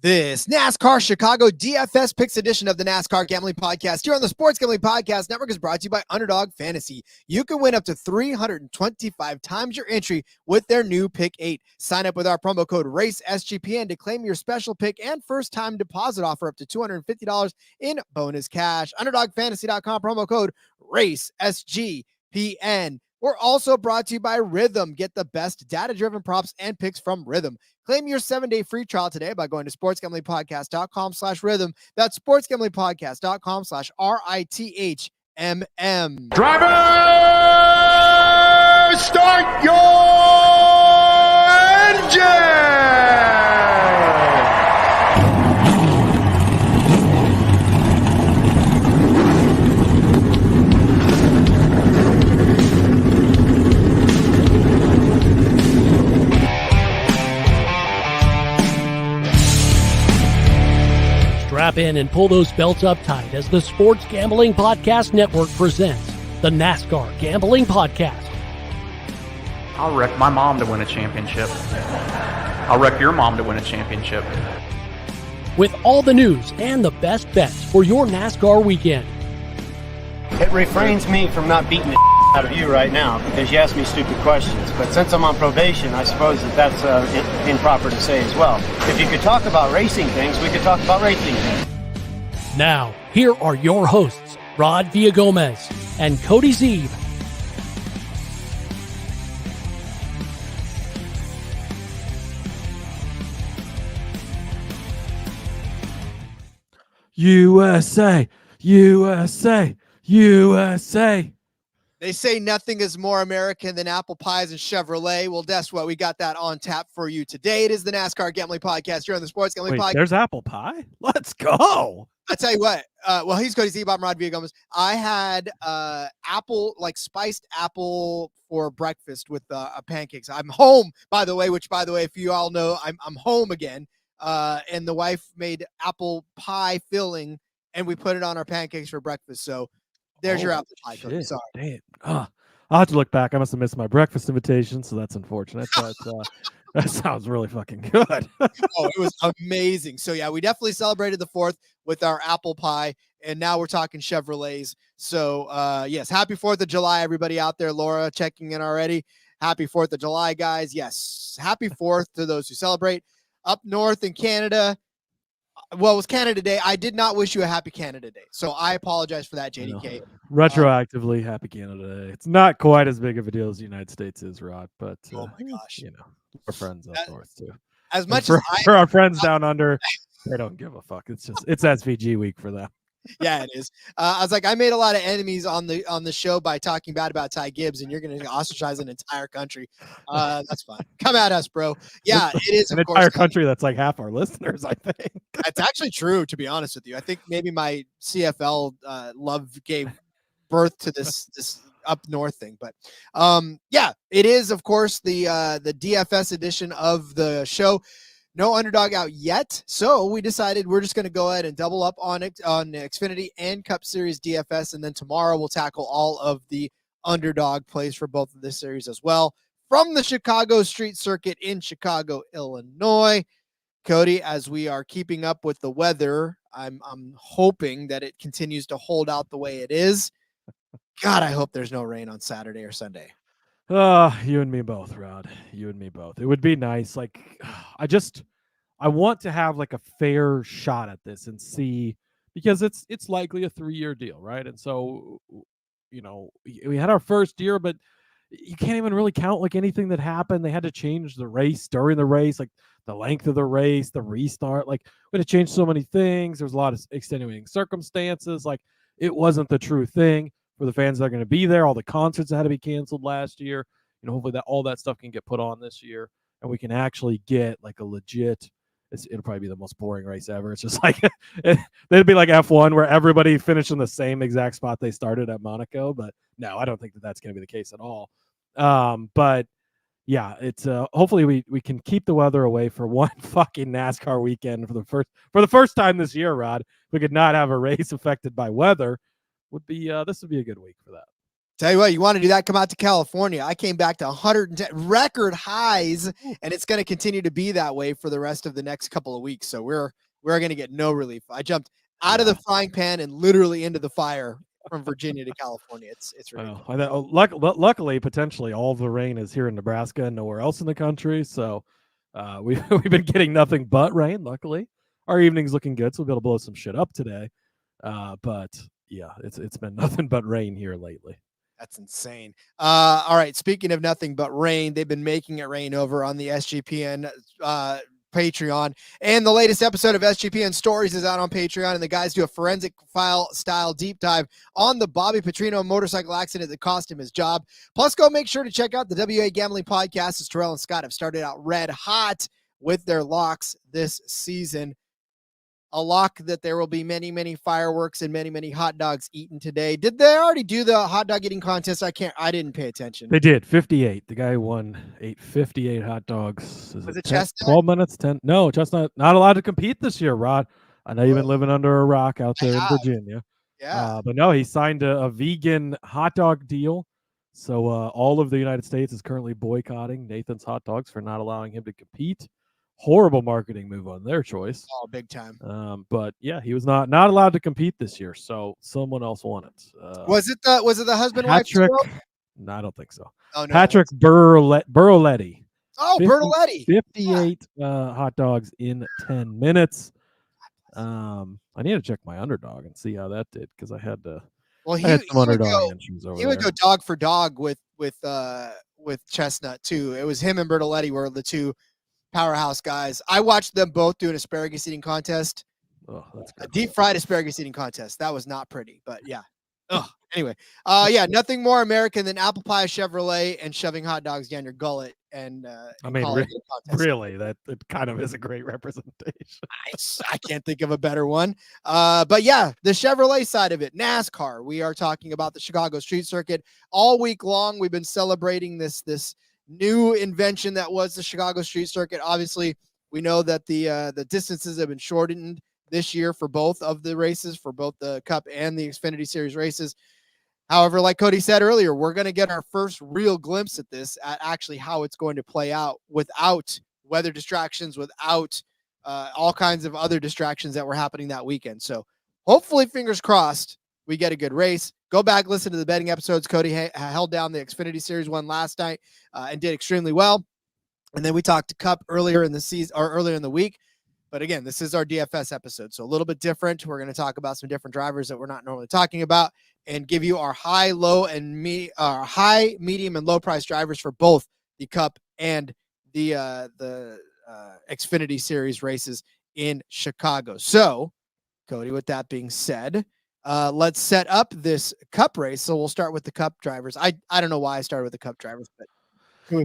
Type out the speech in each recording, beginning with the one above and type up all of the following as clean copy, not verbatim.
This NASCAR Chicago DFS Picks edition of the NASCAR Gambling Podcast here on the Sports Gambling Podcast Network is brought to you by Underdog Fantasy. You can win up to 325 times your entry with their new Pick 8. Sign up with our promo code RACESGPN to claim your special pick and first-time deposit offer up to $250 in bonus cash. UnderdogFantasy.com, promo code RACESGPN. We're also brought to you by Rhythm. Get the best data-driven props and picks from Rhythm. Claim your 7-day free trial today by going to sportsgamblingpodcast.com/rhythm. That's sportsgamblingpodcast.com/RITHMM. Driver, start your engine! Strap in and pull those belts up tight as the Sports Gambling Podcast Network presents the NASCAR Gambling Podcast. I'll wreck my mom to win a championship. I'll wreck your mom to win a championship. With all the news and the best bets for your NASCAR weekend. It refrains me from not beating the out of you right now because you ask me stupid questions. But since I'm on probation, I suppose that's improper to say as well. If you could talk about racing things, we could talk about racing things. Now, here are your hosts, Rod Villagomez and Cody Zeeb. USA, USA, USA. They say nothing is more American than apple pies and Chevrolet. Well, guess what? We got that on tap for you today. It is the NASCAR Gambling Podcast here on the Sports Gambling Podcast. There's apple pie? Let's go. I'll tell you what. Well, he's Cody Zeeb. I'm Rod Villagomez. I had apple, like spiced apple for breakfast with pancakes. I'm home, by the way, if you all know, I'm home again. And the wife made apple pie filling, and we put it on our pancakes for breakfast. So there's your apple pie. Cody. Sorry. Damn. I'll have to look back. I must have missed my breakfast invitation, so that's unfortunate. But that sounds really fucking good. Oh, it was amazing. So, yeah, we definitely celebrated the 4th with our apple pie, and now we're talking Chevrolets. So, yes, happy 4th of July, everybody out there. Laura checking in already. Happy 4th of July, guys. Yes, happy 4th to those who celebrate. Up north in Canada, well, it was Canada Day. I did not wish you a happy Canada Day, so I apologize for that, JDK. Retroactively, happy Canada Day. It's not quite as big of a deal as the United States is, Rod, but oh my gosh, we're friends up north too. As much as for our friends down under, they don't give a fuck. It's SVG week for them. Yeah, it is. I was like, I made a lot of enemies on the show by talking bad about Ty Gibbs, and you're going to ostracize an entire country. That's fine. Come at us, bro. Yeah, it is. An entire country that's like half our listeners, I think. That's actually true, to be honest with you. I think maybe my CFL love gave birth to this up north thing, but yeah, it is, of course, the DFS edition of the show. No underdog out yet, so we decided we're just going to go ahead and double up on it on Xfinity and Cup Series DFS, and then tomorrow we'll tackle all of the underdog plays for both of this series as well from the Chicago Street Circuit in Chicago, Illinois. Cody, as we are keeping up with the weather, I'm hoping that it continues to hold out the way it is. God, I hope there's no rain on Saturday or Sunday. You and me both, Rod. You and me both. It would be nice. Like, I want to have like a fair shot at this and see, because it's likely a 3-year deal, right? And so, we had our first year, but you can't even really count like anything that happened. They had to change the race during the race, like the length of the race, the restart. Like, we had to change so many things. There was a lot of extenuating circumstances. Like, it wasn't the true thing. For the fans that are going to be there, all the concerts that had to be canceled last year, hopefully that all that stuff can get put on this year, and we can actually get like a legit. It'll probably be the most boring race ever. It's just like they'd be like F1 where everybody finished in the same exact spot they started at Monaco. But no, I don't think that's going to be the case at all. But yeah, it's hopefully we can keep the weather away for one fucking NASCAR weekend for the first time this year, Rod. We could not have a race affected by weather. This would be a good week for that. Tell you what, you want to do that, come out to California. I came back to 110 record highs, and it's going to continue to be that way for the rest of the next couple of weeks. So we're going to get no relief. I jumped out of the frying pan and literally into the fire from Virginia to California. It's ridiculous. Luckily, potentially, all of the rain is here in Nebraska and nowhere else in the country. So we've been getting nothing but rain. Luckily, our evening's looking good, so we'll be able to blow some shit up today. But yeah, it's been nothing but rain here lately. That's insane. All right. Speaking of nothing but rain, they've been making it rain over on the SGPN Patreon. And the latest episode of SGPN Stories is out on Patreon. And the guys do a forensic file style deep dive on the Bobby Petrino motorcycle accident that cost him his job. Plus, go make sure to check out the WA Gambling Podcast, as Terrell and Scott have started out red hot with their locks this season. A lock that there will be many, many fireworks and many, many hot dogs eaten today. Did they already do the hot dog eating contest? I didn't pay attention. They did. 58. The guy won 58 hot dogs. Was it Chestnut? 12 minutes, 10. No, Chestnut not allowed to compete this year, Rod. I know you've been living under a rock out there in Virginia. Yeah. But no, he signed a vegan hot dog deal. So all of the United States is currently boycotting Nathan's hot dogs for not allowing him to compete. Horrible marketing move on their choice. Oh, big time. But yeah, he was not allowed to compete this year, so someone else won it. Was it the husband wife? No, I don't think so. Oh, no, Patrick Burroletti. Oh, Bertoletti. 58 hot dogs in 10 minutes. I need to check my underdog and see how that did, because I had to. Well, he would go dog for dog with Chestnut too. It was him and Bertoletti were the two powerhouse guys. I watched them both do an asparagus eating contest. Oh, that's good. A deep fried asparagus eating contest. That was not pretty, but yeah. Anyway, nothing more American than apple pie Chevrolet and shoving hot dogs down your gullet. And I mean, really, that it kind of is a great representation. I can't think of a better one. But yeah, the Chevrolet side of it, NASCAR. We are talking about the Chicago Street Circuit all week long. We've been celebrating this new invention that was the Chicago Street Circuit. Obviously, we know that the distances have been shortened this year for both of the races, for both the Cup and the Xfinity Series races. However, like Cody said earlier, we're going to get our first real glimpse at this, at actually how it's going to play out without weather distractions, without all kinds of other distractions that were happening that weekend. So hopefully, fingers crossed, we get a good race. Go back, listen to the betting episodes. Cody held down the Xfinity Series one last night and did extremely well. And then we talked to Cup earlier in the season or earlier in the week. But again, this is our DFS episode, so a little bit different. We're going to talk about some different drivers that we're not normally talking about, and give you our high, medium, and low price drivers for both the Cup and the Xfinity Series races in Chicago. So, Cody, with that being said, let's set up this Cup race. So we'll start with the Cup drivers. I don't know why I started with the Cup drivers, but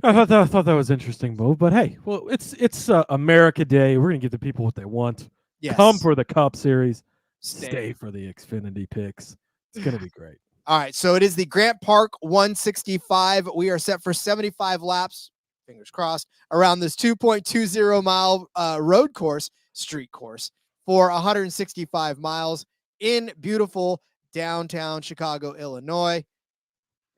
I thought that was an interesting move. But hey, well, it's America Day. We're gonna give the people what they want. Yes. Come for the Cup Series. Stay for the Xfinity picks. It's gonna be great. All right, so it is the Grant Park 165. We are set for 75 laps, fingers crossed, around this 2.20 mile street course for 165 miles in beautiful downtown Chicago, Illinois.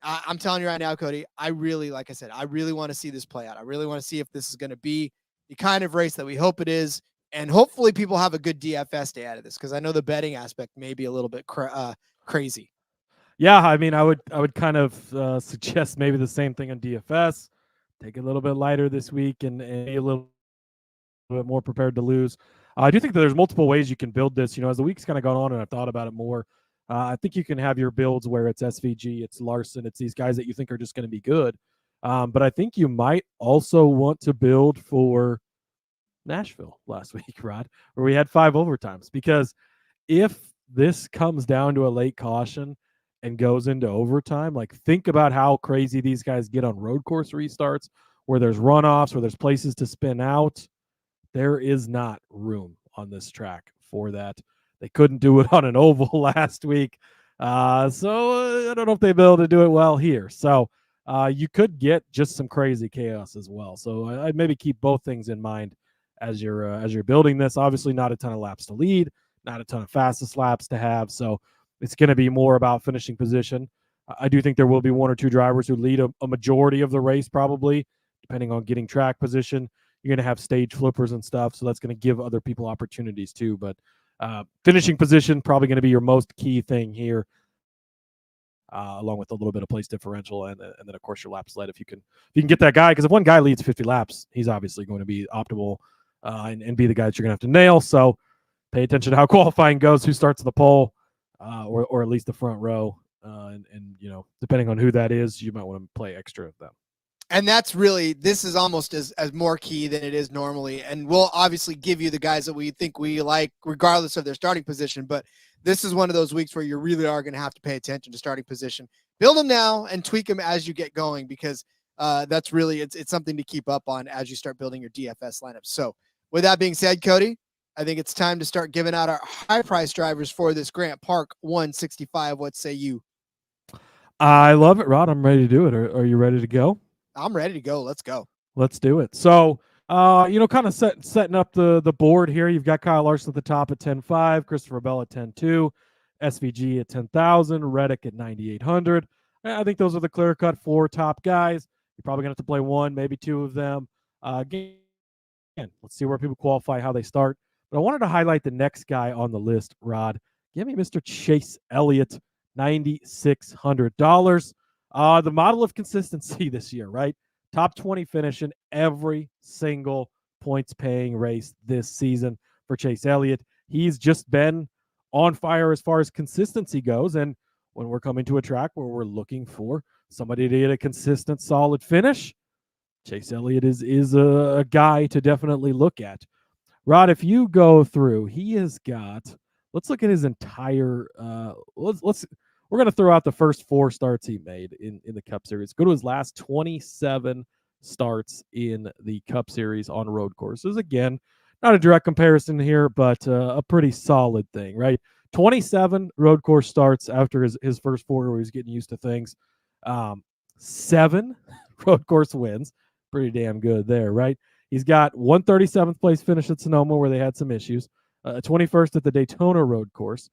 I'm telling you right now, Cody, I really want to see this play out. I really want to see if this is going to be the kind of race that we hope it is. And hopefully people have a good DFS day out of this, because I know the betting aspect may be a little bit crazy. Yeah, I mean, I would kind of suggest maybe the same thing on DFS. Take it a little bit lighter this week and be a little bit more prepared to lose. I do think that there's multiple ways you can build this. As the week's kind of gone on and I've thought about it more, I think you can have your builds where it's SVG, it's Larson, it's these guys that you think are just going to be good. But I think you might also want to build for Nashville last week, Rod, where we had 5 overtimes. Because if this comes down to a late caution and goes into overtime, like, think about how crazy these guys get on road course restarts, where there's runoffs, where there's places to spin out. There is not room on this track for that. They couldn't do it on an oval last week. So I don't know if they'll be able to do it well here. So you could get just some crazy chaos as well. So I'd maybe keep both things in mind as you're building this. Obviously, not a ton of laps to lead, not a ton of fastest laps to have. So it's going to be more about finishing position. I do think there will be one or two drivers who lead a majority of the race, probably, depending on getting track position. You're going to have stage flippers and stuff, so that's going to give other people opportunities too. But finishing position, probably going to be your most key thing here, along with a little bit of place differential, and then, of course, your laps led. If you can get that guy, because if one guy leads 50 laps, he's obviously going to be optimal and be the guy that you're going to have to nail. So pay attention to how qualifying goes, who starts the pole, or at least the front row. And depending on who that is, you might want to play extra of them. And that's really, this is almost as more key than it is normally. And we'll obviously give you the guys that we think we like, regardless of their starting position. But this is one of those weeks where you really are going to have to pay attention to starting position. Build them now and tweak them as you get going, because that's really, it's something to keep up on as you start building your DFS lineups. So with that being said, Cody, I think it's time to start giving out our high price drivers for this Grant Park 165. What say you? I love it, Rod. I'm ready to do it. Are you ready to go? I'm ready to go. Let's go. Let's do it. So, kind of setting up the board here. You've got Kyle Larson at the top at 10.5, Christopher Bell at 10.2, SVG at 10,000, Reddick at 9,800. I think those are the clear-cut 4 top guys. You're probably going to have to play one, maybe 2 of them. Again, let's see where people qualify, how they start. But I wanted to highlight the next guy on the list, Rod. Give me Mr. Chase Elliott, $9,600. The model of consistency this year, right? Top 20 finish in every single points-paying race this season for Chase Elliott. He's just been on fire as far as consistency goes, and when we're coming to a track where we're looking for somebody to get a consistent, solid finish, Chase Elliott is a guy to definitely look at. Rod, if you go through, he has got, let's look at his entire, we're going to throw out the first 4 starts he made in the Cup Series. Go to his last 27 starts in the Cup Series on road courses. Again, not a direct comparison here, but a pretty solid thing, right? 27 road course starts after his first 4 where he was getting used to things. 7 road course wins. Pretty damn good there, right? He's got 137th place finish at Sonoma where they had some issues. 21st at the Daytona road course.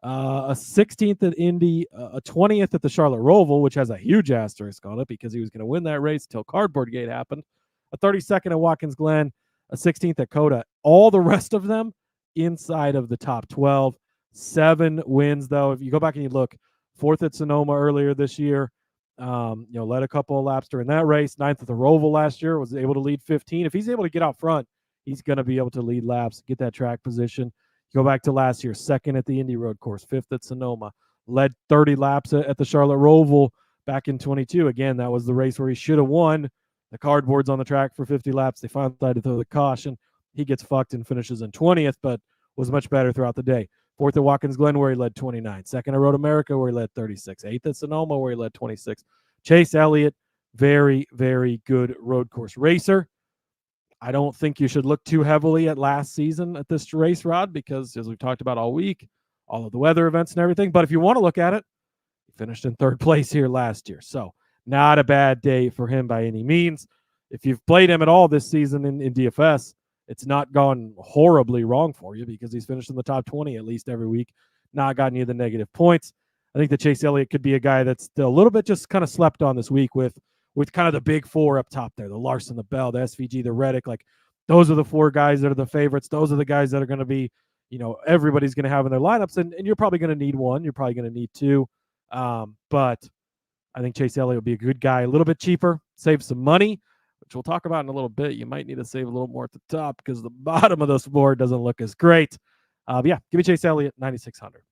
A 16th at Indy, a 20th at the Charlotte Roval, which has a huge asterisk on it because he was going to win that race until Cardboard Gate happened. A 32nd at Watkins Glen, a 16th at Coda. All the rest of them inside of the top 12. 7 wins, though. If you go back and you look, 4th at Sonoma earlier this year, led a couple of laps during that race. 9th at the Roval last year, was able to lead 15. If he's able to get out front, he's going to be able to lead laps, get that track position. Go back to last year, 2nd at the Indy Road Course, 5th at Sonoma, led 30 laps at the Charlotte Roval back in 22. Again, that was the race where he should have won. The cardboard's on the track for 50 laps. They finally decided to throw the caution. He gets fucked and finishes in 20th, but was much better throughout the day. 4th at Watkins Glen, where he led 29. 2nd at Road America, where he led 36. 8th at Sonoma, where he led 26. Chase Elliott, very, very good road course racer. I don't think you should look too heavily at last season at this race, Rod, because as we've talked about all week, all of the weather events and everything. But if you want to look at it, he finished in 3rd place here last year. So not a bad day for him by any means. If you've played him at all this season in DFS, it's not gone horribly wrong for you because he's finished in the top 20 at least every week, not gotten you the negative points. I think that Chase Elliott could be a guy that's still a little bit just kind of slept on this week with kind of the big 4 up top there, the Larson, the Bell, the SVG, the Reddick. Like, those are the 4 guys that are the favorites. Those are the guys that are going to be, everybody's going to have in their lineups. And you're probably going to need 1. You're probably going to need 2. But I think Chase Elliott will be a good guy, a little bit cheaper, save some money, which we'll talk about in a little bit. You might need to save a little more at the top because the bottom of this board doesn't look as great. But yeah, give me Chase Elliott, 9,600.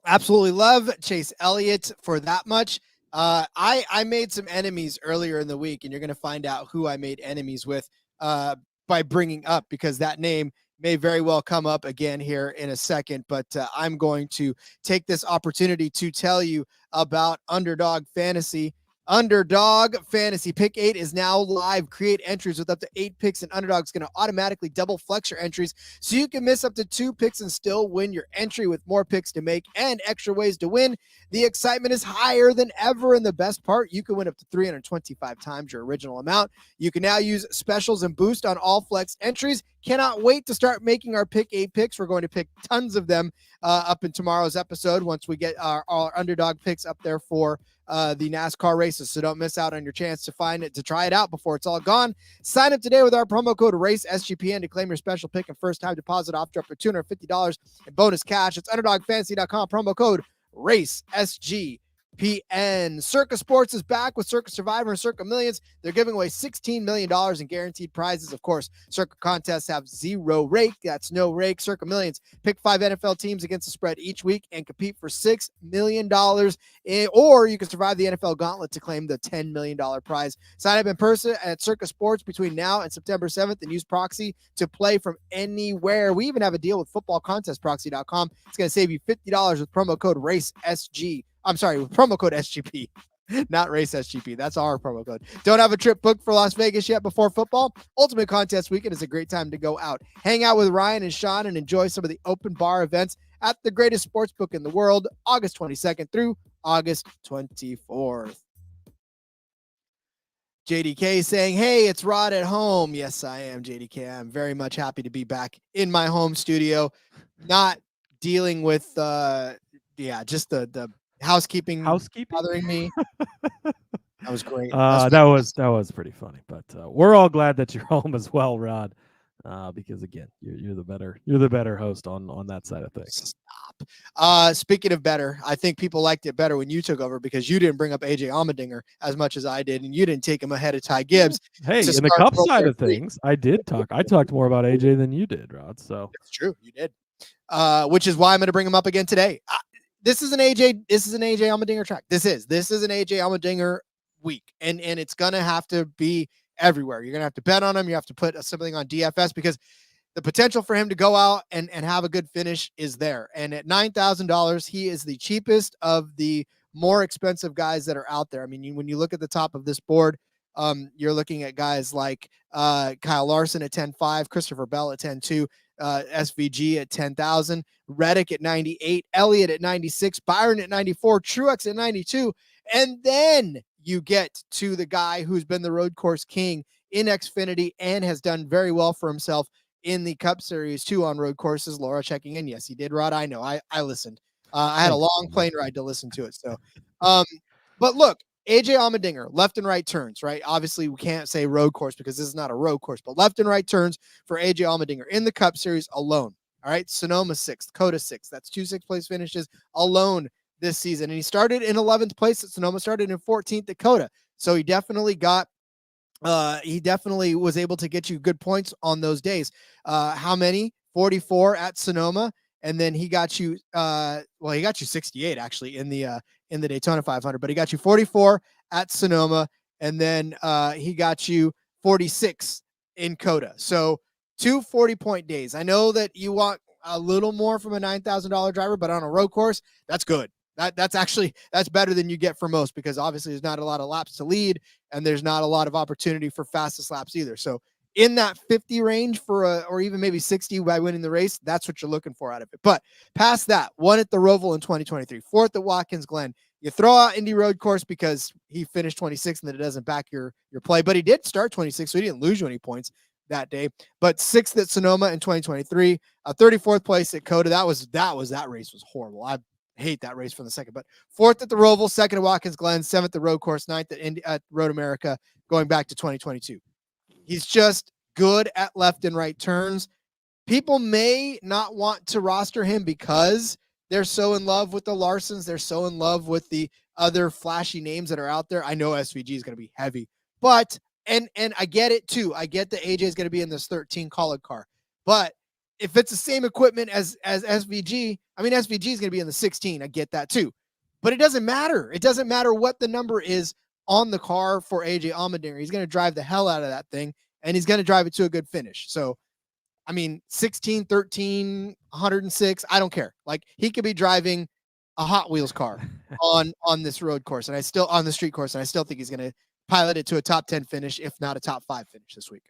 Absolutely love Chase Elliott for that much. I made some enemies earlier in the week, and you're going to find out who I made enemies with by bringing up, because that name may very well come up again here in a second. But I'm going to take this opportunity to tell you about Underdog Fantasy. Underdog Fantasy Pick 8 is now live. Create entries with up to 8 picks, and Underdog's going to automatically double flex your entries so you can miss up to 2 picks and still win your entry with more picks to make and extra ways to win. The excitement is higher than ever, and the best part, you can win up to 325 times your original amount. You can now use specials and boost on all flex entries. Cannot wait to start making our Pick 8 picks. We're going to pick tons of them up in tomorrow's episode once we get our underdog picks up there for the NASCAR races. So don't miss out on your chance to try it out before it's all gone. Sign up today with our promo code RACESGPN to claim your special pick and first time deposit offer up to $250 in bonus cash. It's underdogfantasy.com, promo code RACESGPN. Circa Sports is back with Circa Survivor and Circa Millions. They're giving away $16 million in guaranteed prizes. Of course, Circa contests have zero rake. That's no rake. Circa Millions, pick 5 NFL teams against the spread each week and compete for $6 million. Or you can survive the NFL gauntlet to claim the $10 million prize. Sign up in person at Circa Sports between now and September 7th and use Proxy to play from anywhere. We even have a deal with footballcontestproxy.com. It's going to save you $50 with promo code RACESG. I'm sorry, with promo code SGP, not Race SGP. That's our promo code. Don't have a trip booked for Las Vegas yet before football? Ultimate Contest Weekend is a great time to go out. Hang out with Ryan and Sean and enjoy some of the open bar events at the greatest sports book in the world, August 22nd through August 24th. JDK saying, hey, it's Rod at home. Yes, I am, JDK. I'm very much happy to be back in my home studio, not dealing with, just the housekeeping bothering me. That was great. That was pretty funny, but we're all glad that you're home as well, Rod, because again, you're the better host on that side of things. Stop. Speaking of better, I think people liked it better when you took over because you didn't bring up AJ Allmendinger as much as I did, and you didn't take him ahead of Ty Gibbs. Hey, in the Cup side of things, I talked more about AJ than you did, Rod. So it's true, you did. Which is why I'm going to bring him up again today. This is an AJ Allmendinger track. This is an AJ Allmendinger week, and it's gonna have to be everywhere. You're gonna have to bet on him. You have to put something on DFS because the potential for him to go out and have a good finish is there. And at $9,000, he is the cheapest of the more expensive guys that are out there. I mean, when you look at the top of this board, you're looking at guys like Kyle Larson at 10.5, Christopher Bell at 10.2. SVG at 10,000, Reddick at 98, Elliott at 96, Byron at 94, Truex at 92, and then you get to the guy who's been the road course king in Xfinity and has done very well for himself in the Cup Series 2 on road courses. Laura checking in. Yes, he did, Rod. I know. I listened. I had a long plane ride to listen to it. So, but look, AJ Allmendinger, left and right turns, right? Obviously, we can't say road course because this is not a road course, but left and right turns for AJ Allmendinger in the Cup Series alone. All right, Sonoma 6th, Coda 6th. That's 2 6th-place finishes alone this season. And he started in 11th place at Sonoma, started in 14th at Coda. So he definitely was able to get you good points on those days. How many? 44 at Sonoma. And then he got you, he got you 68 actually in the Daytona 500, but he got you 44 at Sonoma, and then he got you 46 in Coda. So 2 40-point days. I know that you want a little more from a $9,000 driver, but on a road course, that's good. That's better than you get for most because obviously there's not a lot of laps to lead, and there's not a lot of opportunity for fastest laps either. So in that 50 range or even maybe 60 by winning the race, that's what you're looking for out of it. But past that, 1 at the Roval in 2023, 4th at Watkins Glen. You throw out Indy Road Course because he finished 26th and that it doesn't back your play, but he did start 26th, so he didn't lose you any points that day. But 6th at Sonoma in 2023, 34th place at Coda. That race was horrible. I hate that race from the second, but 4th at the Roval, 2nd at Watkins Glen, 7th at Road Course, 9th at Road America, going back to 2022. He's just good at left and right turns. People may not want to roster him because they're so in love with the Larsons. They're so in love with the other flashy names that are out there. I know SVG is going to be heavy, but, and I get it too. I get that AJ is going to be in this 13 Kaulig car, but if it's the same equipment as SVG, I mean, SVG is going to be in the 16. I get that too, but it doesn't matter. It doesn't matter what the number is on the car for AJ Allmendinger. He's going to drive the hell out of that thing, and he's going to drive it to a good finish. So, I mean, 16, 13, 106, I don't care. Like, he could be driving a Hot Wheels car on this road course, and on the street course, and I still think he's going to pilot it to a top 10 finish, if not a top 5 finish this week.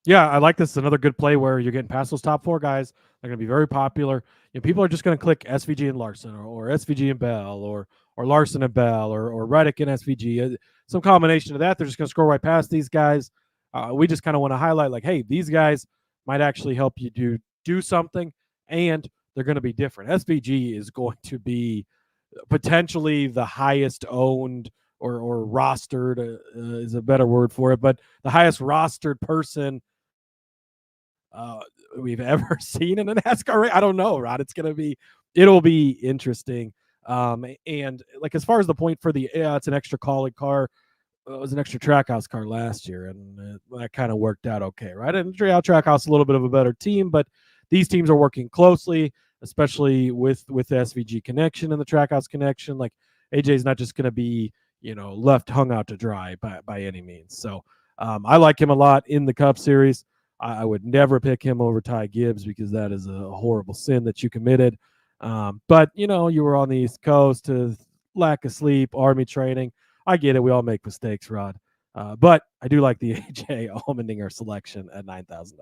Yeah, I like this. It's another good play where you're getting past those top 4 guys. They're going to be very popular. You know, people are just going to click SVG and Larson or SVG and Bell or Larson and Bell or Reddick and SVG. Some combination of that. They're just going to scroll right past these guys. We just kind of want to highlight like, hey, these guys might actually help you do something, and they're going to be different. SVG is going to be potentially the highest owned or rostered is a better word for it, but the highest rostered person we've ever seen in a NASCAR race. I don't know, Rod. It'll be interesting. And like as far as the point for it's an extra Kaulig car. It was an extra Trackhouse car last year, and that kind of worked out okay, right? And Trackhouse a little bit of a better team, but these teams are working closely, especially with the SVG connection and the Trackhouse connection. Like AJ's not just going to be left hung out to dry by any means. So I like him a lot in the Cup Series. I would never pick him over Ty Gibbs because that is a horrible sin that you committed. But you were on the East Coast, to lack of sleep, Army training. I get it. We all make mistakes, Rod. But I do like the AJ Allmendinger selection at $9,000.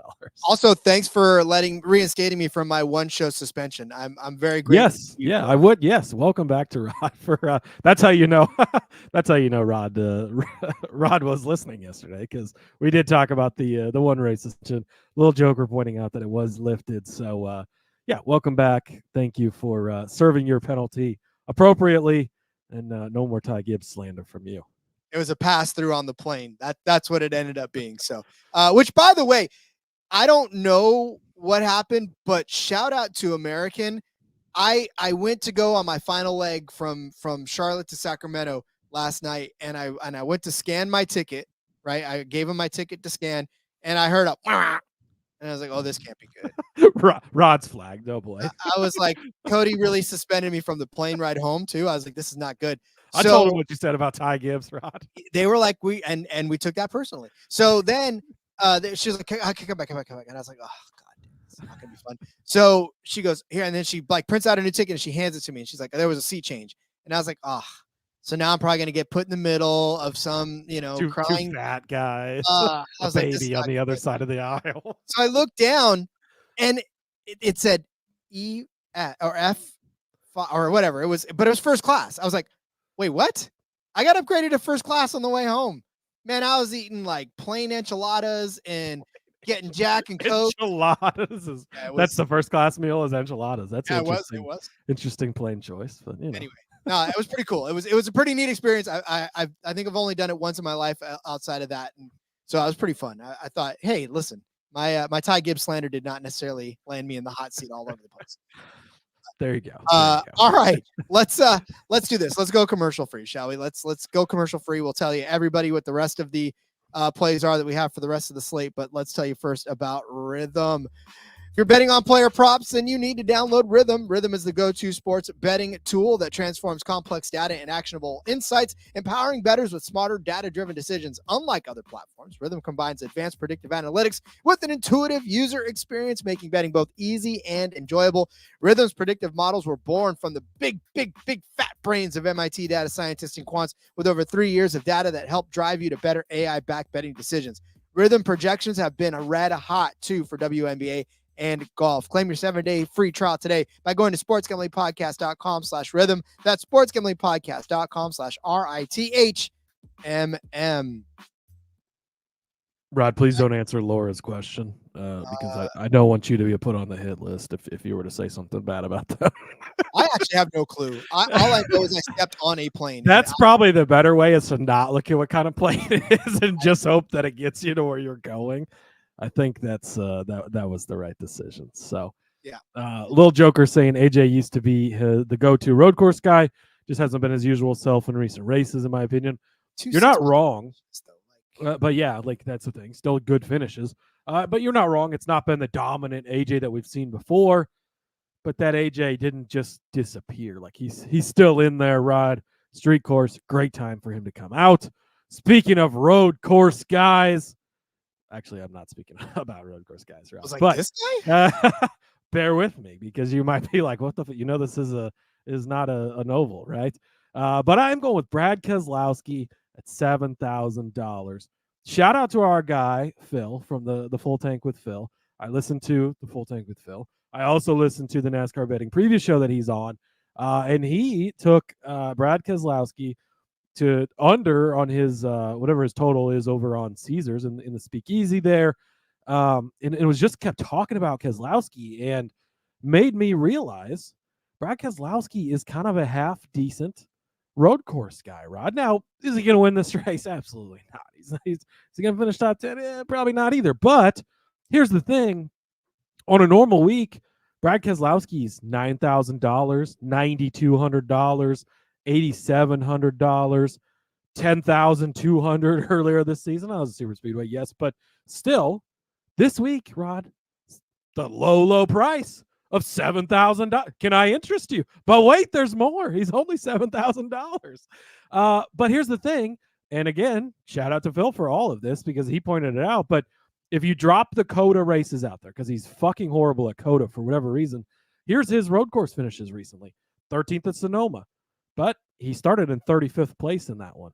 Also, thanks for reinstating me from my one show suspension. I'm very grateful. Yes, yeah, I would. Yes, welcome back to Rod. For that's how you know. That's how you know Rod. Rod was listening yesterday because we did talk about the one race suspension. Little Joker pointing out that it was lifted. So yeah, welcome back. Thank you for serving your penalty appropriately. And no more Ty Gibbs slander from you. It was a pass through on the plane. That's what it ended up being. So, which by the way, I don't know what happened, but shout out to American. I went to go on my final leg from Charlotte to Sacramento last night, and I went to scan my ticket. Right, I gave him my ticket to scan, and I heard a, and I was like, "Oh, this can't be good." Rod's flag, no boy. I was like, Cody really suspended me from the plane ride home too. I was like, this is not good. I told him what you said about Ty Gibbs, Rod. They were like, we took that personally. So then she was like, come back. And I was like, oh God, it's not gonna be fun. So she goes here, and then she like prints out a new ticket and she hands it to me, and she's like, there was a seat change. And I was like, oh, so now I'm probably gonna get put in the middle of some, crying two fat guys. I was like, baby on the other side of the aisle. So I looked down, and it said E or F or whatever it was, but it was first class. I was like, wait, what? I got upgraded to first class on the way home. Man, I was eating like plain enchiladas and getting Jack and Coke. Enchiladas that's the first class meal is enchiladas. That's interesting. It was interesting plain choice, but anyway. No, it was pretty cool. It was a pretty neat experience. I think I've only done it once in my life outside of that, and so it was pretty fun. I thought, hey, listen, my Ty Gibbs slander did not necessarily land me in the hot seat all over the place. There you go. All right, let's do this. Let's go commercial free, shall we? Let's go commercial free. We'll tell you everybody what the rest of the plays are that we have for the rest of the slate, but let's tell you first about Rhythm. If you're betting on player props, then you need to download Rhythm. Rhythm is the go-to sports betting tool that transforms complex data and actionable insights, empowering bettors with smarter, data-driven decisions. Unlike other platforms, Rhythm combines advanced predictive analytics with an intuitive user experience, making betting both easy and enjoyable. Rhythm's predictive models were born from the big fat brains of MIT data scientists and quants with over 3 years of data that help drive you to better AI-backed betting decisions. Rhythm projections have been a red hot too for WNBA and golf. Claim your 7-day free trial today by going to sportsgamblingpodcast.com/rhythm. That's sportsgamblingpodcast.com/RITHMM. Rod, please don't answer Laura's question because I don't want you to be put on the hit list if you were to say something bad about that. I actually have no clue. All I know is I stepped on a plane. That's probably the better way, is to not look at what kind of plane it is and just hope that it gets you to where you're going. I think that's that was the right decision. So yeah, Lil Joker saying AJ used to be the go-to road course guy, just hasn't been his usual self in recent races, in my opinion. You're not wrong, but yeah, like that's the thing. Still good finishes, but you're not wrong. It's not been the dominant AJ that we've seen before, but that AJ didn't just disappear. Like he's still in there. Rod, street course, great time for him to come out. Speaking of road course guys. Actually, I'm not speaking about road course guys, Ralph. I was like, this guy? Bear with me, because you might be like, what the fuck? This is not an oval, right? But I'm going with Brad Keselowski at $7,000. Shout out to our guy, Phil, from the Full Tank with Phil. I listened to the Full Tank with Phil. I also listened to the NASCAR Betting Preview show that he's on, and he took Brad Keselowski to under on his whatever his total is over on Caesars in the speakeasy there. And it was just kept talking about Keselowski and made me realize Brad Keselowski is kind of a half decent road course guy, Rod. Now, is he going to win this race? Absolutely not. Is he going to finish top 10? Probably not either. But here's the thing. On a normal week, Brad Keselowski's $9,000, $9,200, $8,700, $10,200 earlier this season. I was a super speedway, yes, but still, this week, Rod, the low price of $7,000. Can I interest you? But wait, there's more. He's only $7,000. But here's the thing, and again, shout out to Phil for all of this because he pointed it out. But if you drop the COTA races out there, because he's fucking horrible at COTA for whatever reason, here's his road course finishes recently: 13th at Sonoma, but he started in 35th place in that one.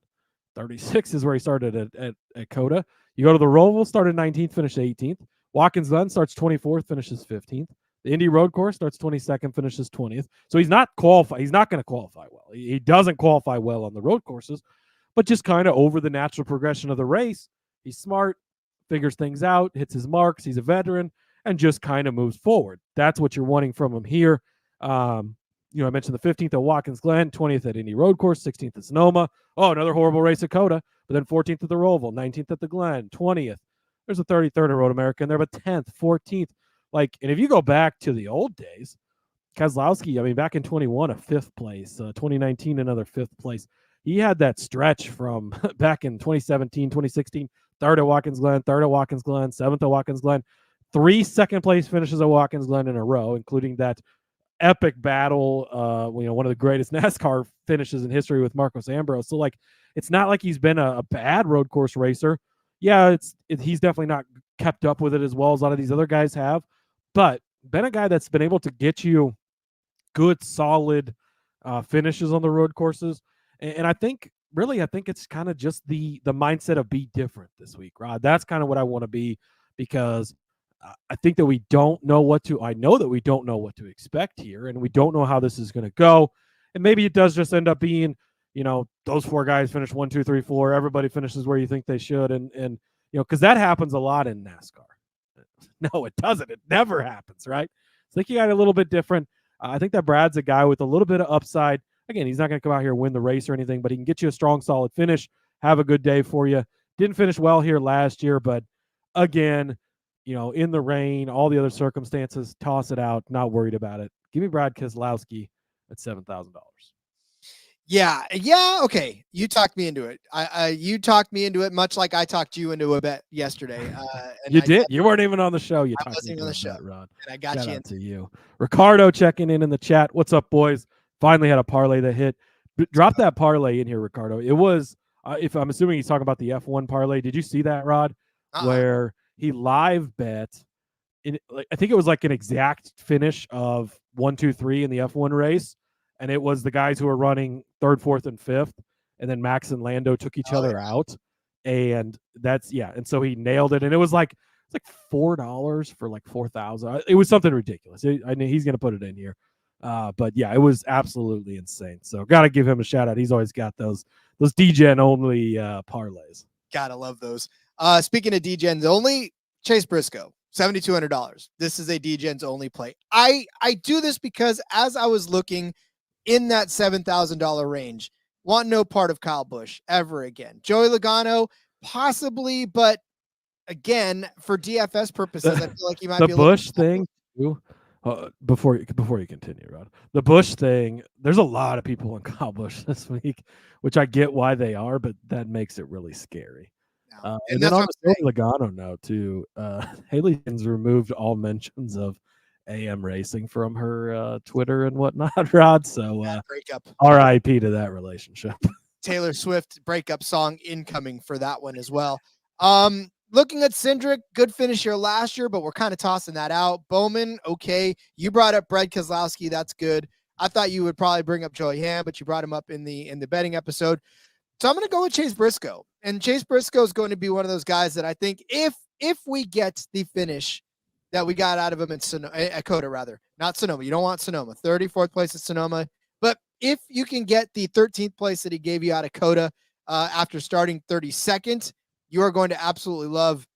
36 is where he started at COTA. You go to the Roval, started 19th, finished 18th. Watkins Glen starts 24th, finishes 15th. The Indy Road Course starts 22nd, finishes 20th. So he's not qualified. He's not going to qualify well. He doesn't qualify well on the road courses, but just kind of over the natural progression of the race. He's smart, figures things out, hits his marks. He's a veteran and just kind of moves forward. That's what you're wanting from him here. I mentioned the 15th at Watkins Glen, 20th at Indy Road Course, 16th at Sonoma. Oh, another horrible race at COTA, but then 14th at the Roval, 19th at the Glen, 20th. There's a 33rd at Road America in there, but 10th, 14th. And if you go back to the old days, Keselowski, back in 21, a 5th place, 2019, another 5th place. He had that stretch from back in 2017, 2016, 3rd at Watkins Glen, 3rd at Watkins Glen, 7th at Watkins Glen, 3 second-place finishes at Watkins Glen in a row, including that epic battle, one of the greatest NASCAR finishes in history with Marcos Ambrose. So, it's not like he's been a bad road course racer. Yeah, he's definitely not kept up with it as well as a lot of these other guys have, but been a guy that's been able to get you good, solid finishes on the road courses. And I think it's kind of just the mindset of be different this week, Rod. That's kind of what I want to be, because I think that we don't know I know that we don't know what to expect here, and we don't know how this is going to go. And maybe it does just end up being, those 4 guys finish 1, 2, 3, 4. Everybody finishes where you think they should. And because that happens a lot in NASCAR. No, it doesn't. It never happens, right? So I think you got a little bit different. I think that Brad's a guy with a little bit of upside. Again, he's not going to come out here and win the race or anything, but he can get you a strong, solid finish, have a good day for you. Didn't finish well here last year, but again, in the rain, all the other circumstances, toss it out, not worried about it. Give me Brad Keselowski at $7,000. Yeah. Okay. You talked me into it. You talked me into it, much like I talked you into a bet yesterday. And you did. You weren't even on the show. I wasn't even on the show, Ron. And I got Shout you out to you. Ricardo checking in the chat. What's up, boys? Finally had a parlay that hit. Drop that parlay in here, Ricardo. It was, if I'm assuming he's talking about the F1 parlay. Did you see that, Rod? Where he live bet I think it was like an exact finish of 1, 2, 3 in the F1 race. And it was the guys who were running 3rd, 4th, and 5th. And then Max and Lando took each other out. And and so he nailed it. And it was like $4 for 4,000. It was something ridiculous. I know he's going to put it in here. But yeah, it was absolutely insane. So got to give him a shout out. He's always got those DGen only parlays. Gotta love those. Speaking of DGens only, Chase Briscoe, $7,200. This is a DGens only play. I do this because as I was looking in that $7,000 range, want no part of Kyle Busch ever again. Joey Logano, possibly, but again, for DFS purposes, I feel like he might be the Busch thing too. Before you continue, Rod, the Busch thing, there's a lot of people on Kyle Busch this week, which I get why they are, but that makes it really scary. And then on the Logano note too, Haley's removed all mentions of AM Racing from her Twitter and whatnot, Rod. So breakup. RIP to that relationship. Taylor Swift breakup song incoming for that one as well. Looking at Cindric, good finish here last year, but we're kind of tossing that out. Bowman, okay. You brought up Brad Keselowski. That's good. I thought you would probably bring up Joey Ham, but you brought him up in the betting episode. So I'm going to go with Chase Briscoe. And Chase Briscoe is going to be one of those guys that I think if we get the finish that we got out of him at COTA, rather, not Sonoma. You don't want Sonoma. 34th place at Sonoma. But if you can get the 13th place that he gave you out of COTA after starting 32nd, you are going to absolutely love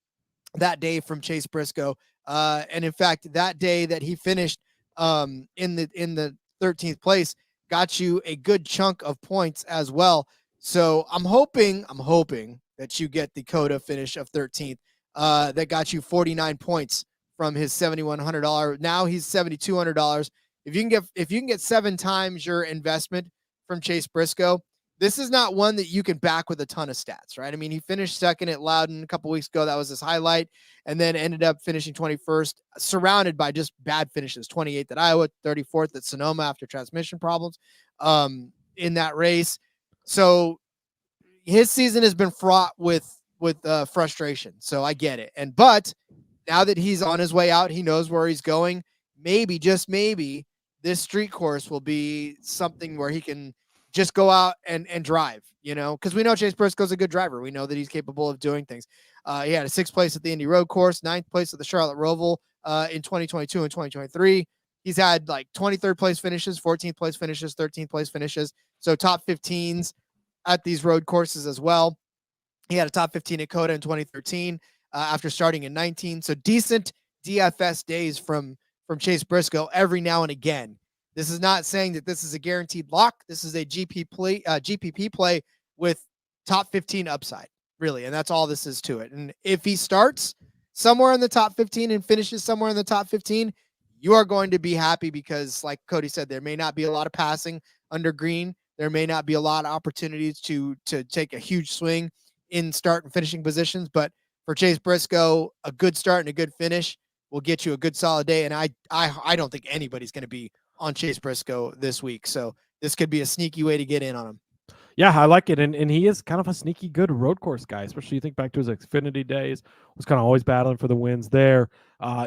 that day from Chase Briscoe. And in fact, that day that he finished in the 13th place got you a good chunk of points as well. So I'm hoping that you get the Coda finish of 13th. That got you 49 points from his $7,100. Now he's $7,200. If you can get 7 times your investment from Chase Briscoe, this is not one that you can back with a ton of stats, right? I mean, he finished second at Loudon a couple weeks ago. That was his highlight, and then ended up finishing 21st, surrounded by just bad finishes. 28th at Iowa, 34th at Sonoma after transmission problems in that race. So his season has been fraught with frustration. So I get it. But now that he's on his way out, he knows where he's going. Maybe, just maybe, this street course will be something where he can just go out and drive, because we know Chase Briscoe's a good driver. We know that he's capable of doing things. He had a 6th place at the Indy Road Course, 9th place at the Charlotte Roval in 2022 and 2023. He's had like 23rd place finishes, 14th place finishes, 13th place finishes. So top 15s at these road courses as well. He had a top 15 at Coda in 2013 after starting in 19. So decent DFS days from Chase Briscoe every now and again. This is not saying that this is a guaranteed lock. This is a GPP play with top 15 upside, really. And that's all this is to it. And if he starts somewhere in the top 15 and finishes somewhere in the top 15, you are going to be happy because, like Cody said, there may not be a lot of passing under green. There may not be a lot of opportunities to take a huge swing in start and finishing positions. But for Chase Briscoe, a good start and a good finish will get you a good solid day. And I don't think anybody's going to be on Chase Briscoe this week. So this could be a sneaky way to get in on him. Yeah, I like it. And he is kind of a sneaky good road course guy, especially you think back to his Xfinity days, was kind of always battling for the wins there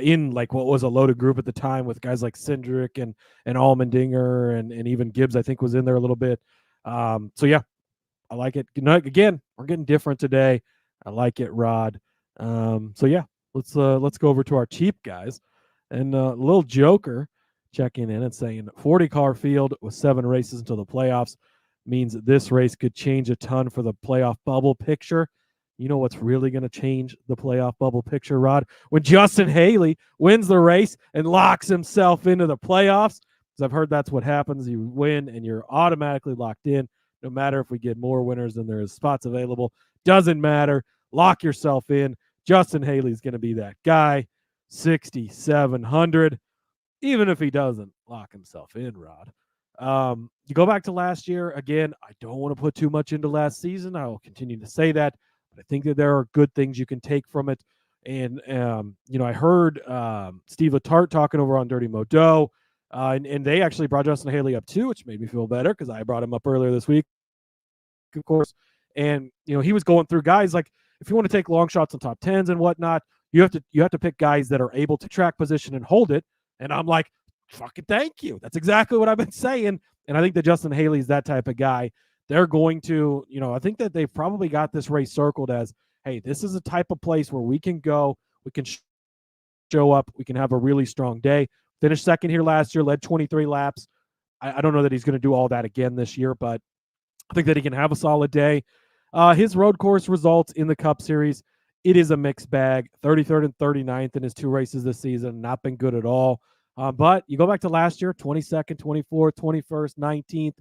in like what was a loaded group at the time with guys like Cindric and Allmendinger and even Gibbs, I think, was in there a little bit. So yeah, I like it. Again, we're getting different today. I like it, Rod. So yeah, let's go over to our cheap guys. And little Joker checking in and saying 40-car field with 7 races until the playoffs means this race could change a ton for the playoff bubble picture. You know what's really going to change the playoff bubble picture, Rod? When Justin Haley wins the race and locks himself into the playoffs. Because I've heard that's what happens. You win and you're automatically locked in. No matter if we get more winners than there is spots available. Doesn't matter. Lock yourself in. Justin Haley's going to be that guy. 6,700. Even if he doesn't lock himself in, Rod. You go back to last year. Again, I don't want to put too much into last season. I will continue to say that. But I think that there are good things you can take from it. And, I heard Steve Letarte talking over on Dirty Modo. And they actually brought Justin Haley up too, which made me feel better because I brought him up earlier this week, of course. And, he was going through guys like, if you want to take long shots on top 10s and whatnot, you have to pick guys that are able to track position and hold it. And I'm like, fucking thank you. That's exactly what I've been saying. And I think that Justin Haley is that type of guy. They're going to, I think that they've probably got this race circled as, hey, this is a type of place where we can go, we can show up, we can have a really strong day. Finished second here last year, led 23 laps. I don't know that he's going to do all that again this year, but I think that he can have a solid day. His road course results in the Cup Series, it is a mixed bag. 33rd and 39th in his 2 races this season, not been good at all. But you go back to last year, 22nd, 24th, 21st, 19th.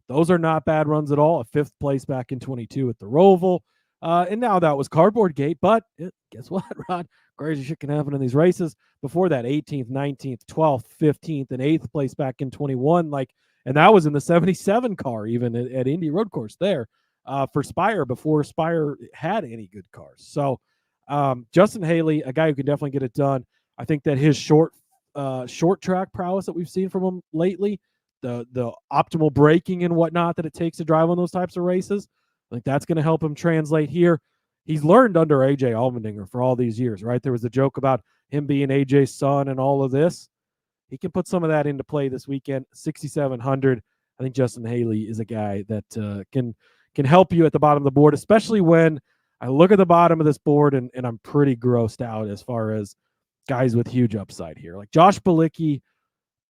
Those are not bad runs at all. A 5th place back in 22 at the Roval. And now that was Cardboard Gate. But guess what, Rod? Crazy shit can happen in these races. Before that, 18th, 19th, 12th, 15th, and 8th place back in 21. And that was in the 77 car, even at Indy Road Course there for Spire before Spire had any good cars. So Justin Haley, a guy who can definitely get it done. I think that his short track prowess that we've seen from him lately, the optimal braking and whatnot that it takes to drive on those types of races, I think that's going to help him translate here. He's learned under AJ Allmendinger for all these years, right? There was a joke about him being AJ's son and all of this. He can put some of that into play this weekend. 6,700. I think Justin Haley is a guy that can help you at the bottom of the board, especially when I look at the bottom of this board and I'm pretty grossed out as far as guys with huge upside here. Like Josh Bilicki,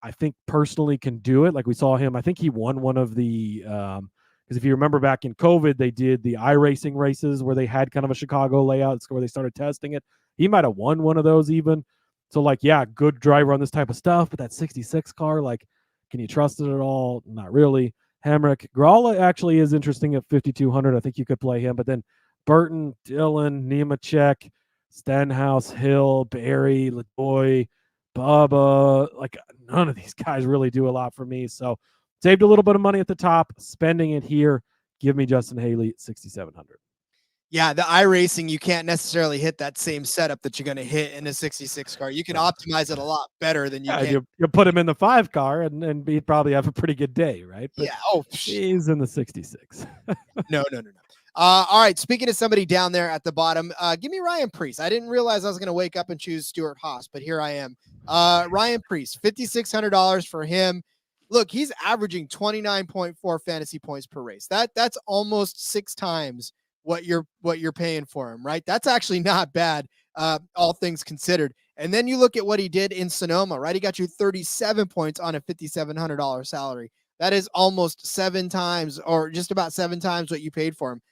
I think personally can do it. Like we saw him, I think he won one of the because if you remember back in COVID, they did the iRacing races where they had kind of a Chicago layout where they started testing it. He might have won one of those even. So, like, yeah, good driver on this type of stuff, but that 66 car, like, can you trust it at all? Not really. Hemrick. Gralla actually is interesting at 5,200. I think you could play him. But then Burton, Dillon, Nemechek, Stenhouse, Hill, Barry, LaDoy, Bubba. Like, none of these guys really do a lot for me. So, saved a little bit of money at the top, spending it here. Give me Justin Haley at 6,700. Yeah, the iRacing, you can't necessarily hit that same setup that you're going to hit in a 66 car. You can optimize it a lot better than you can. You put him in the 5 car and he'd probably have a pretty good day, right? But yeah. Oh, he's in the 66. No. All right. Speaking of somebody down there at the bottom, give me Ryan Preece. I didn't realize I was going to wake up and choose Stuart Haas, but here I am. Ryan Preece, $5,600 for him. Look, he's averaging 29.4 fantasy points per race. That's almost 6 times what you're paying for him, right? That's actually not bad, all things considered. And then you look at what he did in Sonoma, right? He got you 37 points on a $5,700 salary. That is almost 7 times, or just about 7 times what you paid for him.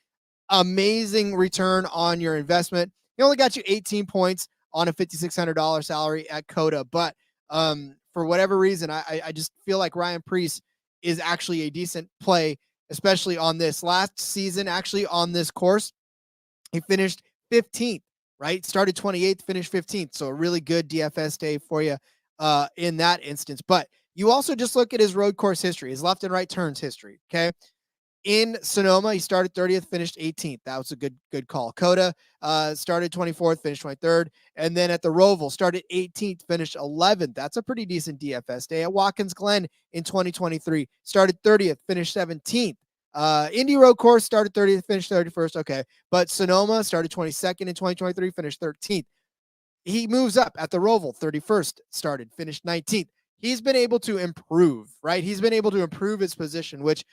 Amazing return on your investment. He only got you 18 points on a $5,600 salary at Coda, but for whatever reason, I just feel like Ryan Preece is actually a decent play, especially on this last season. Actually, on this course, he finished 15th, right? Started 28th, finished 15th. So a really good DFS day for you in that instance. But you also just look at his road course history, his left and right turns history. Okay. In Sonoma, he started 30th, finished 18th. That was a good call. Coda started 24th, finished 23rd. And then at the Roval, started 18th, finished 11th. That's a pretty decent DFS day. At Watkins Glen in 2023, started 30th, finished 17th. Indy Road Course started 30th, finished 31st. Okay. But Sonoma started 22nd in 2023, finished 13th. He moves up at the Roval, 31st, started, finished 19th. He's been able to improve, right? He's been able to improve his position, which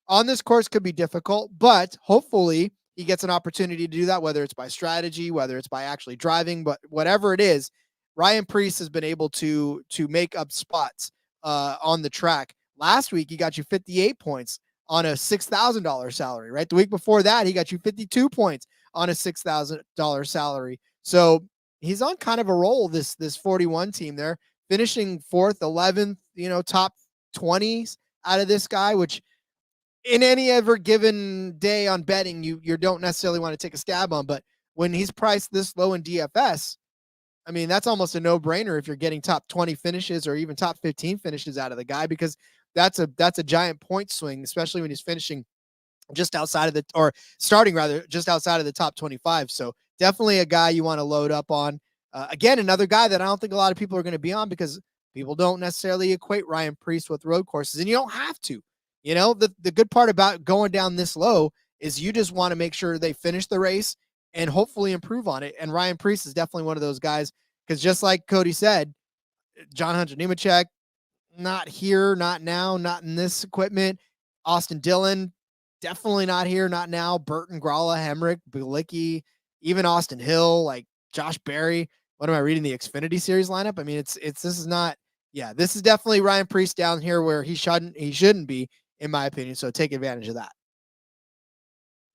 on this course could be difficult, but hopefully he gets an opportunity to do that, whether it's by strategy, whether it's by actually driving, but whatever it is, Ryan Preece has been able to make up spots on the track. Last week, he got you 58 points on a $6,000 salary, right? The week before that, he got you 52 points on a $6,000 salary. So he's on kind of a roll, this 41 team there, finishing 4th, 11th, top 20s out of this guy, which in any ever given day on betting, you don't necessarily want to take a stab on, but when he's priced this low in DFS, I mean, that's almost a no-brainer if you're getting top 20 finishes or even top 15 finishes out of the guy, because that's a giant point swing, especially when he's finishing just outside of starting just outside of the top 25. So definitely a guy you want to load up on. Again, another guy that I don't think a lot of people are going to be on, because people don't necessarily equate Ryan Preece with road courses, and you don't have to. The good part about going down this low is you just want to make sure they finish the race and hopefully improve on it. And Ryan Preece is definitely one of those guys, because just like Cody said, John Hunter Nemechek, not here, not now, not in this equipment. Austin Dillon, definitely not here, not now. Burton, Gralla, Hemrick, Bilicki, even Austin Hill, like Josh Berry. What am I reading? The Xfinity Series lineup? I mean, this is definitely Ryan Preece down here where he shouldn't be, in my opinion. So take advantage of that.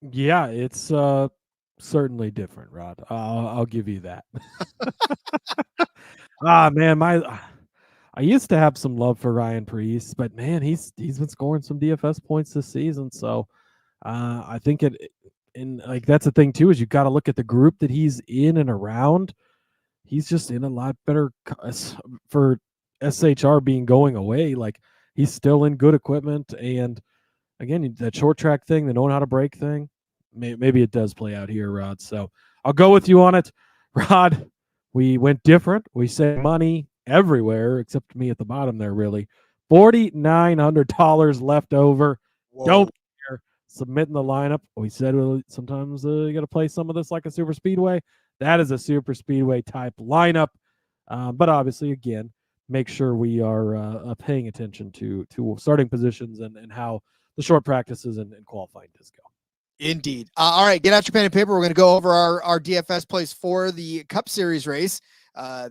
Yeah, it's certainly different, Rod. I'll give you that. Man, I used to have some love for Ryan Preece, but man, he's been scoring some DFS points this season. So I think that's the thing too, is you got to look at the group that he's in and around. He's just in a lot better for SHR being going away. Like, he's still in good equipment, and again, that short track thing, the knowing how to brake thing, maybe it does play out here, Rod. So I'll go with you on it, Rod. We went different. We saved money everywhere except me at the bottom there. Really, $4,900 left over. Whoa. Don't care. Submitting the lineup. We said sometimes you got to play some of this like a super speedway. That is a super speedway type lineup, but obviously, again, make sure we are paying attention to starting positions and how the short practices and qualifying does go. Indeed. All right, get out your pen and paper. We're going to go over our DFS plays for the Cup Series race.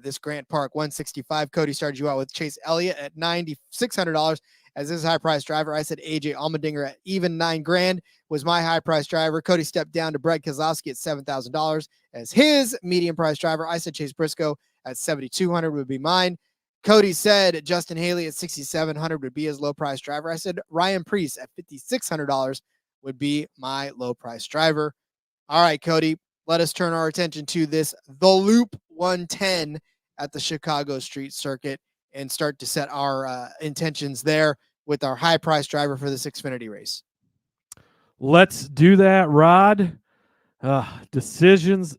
This Grant Park 165. Cody started you out with Chase Elliott at $9,600. as his high price driver. I said AJ Allmendinger at even $9,000 was my high price driver. Cody stepped down to Brett Keselowski at $7,000 as his medium price driver. I said Chase Briscoe at $7,200 would be mine. Cody said Justin Haley at $6,700 would be his low price driver. I said Ryan Preece at $5,600 would be my low price driver. All right, Cody, let us turn our attention to this The Loop 110 at the Chicago Street Circuit and start to set our intentions there with our high price driver for this Xfinity race. Let's do that, Rod. Decisions.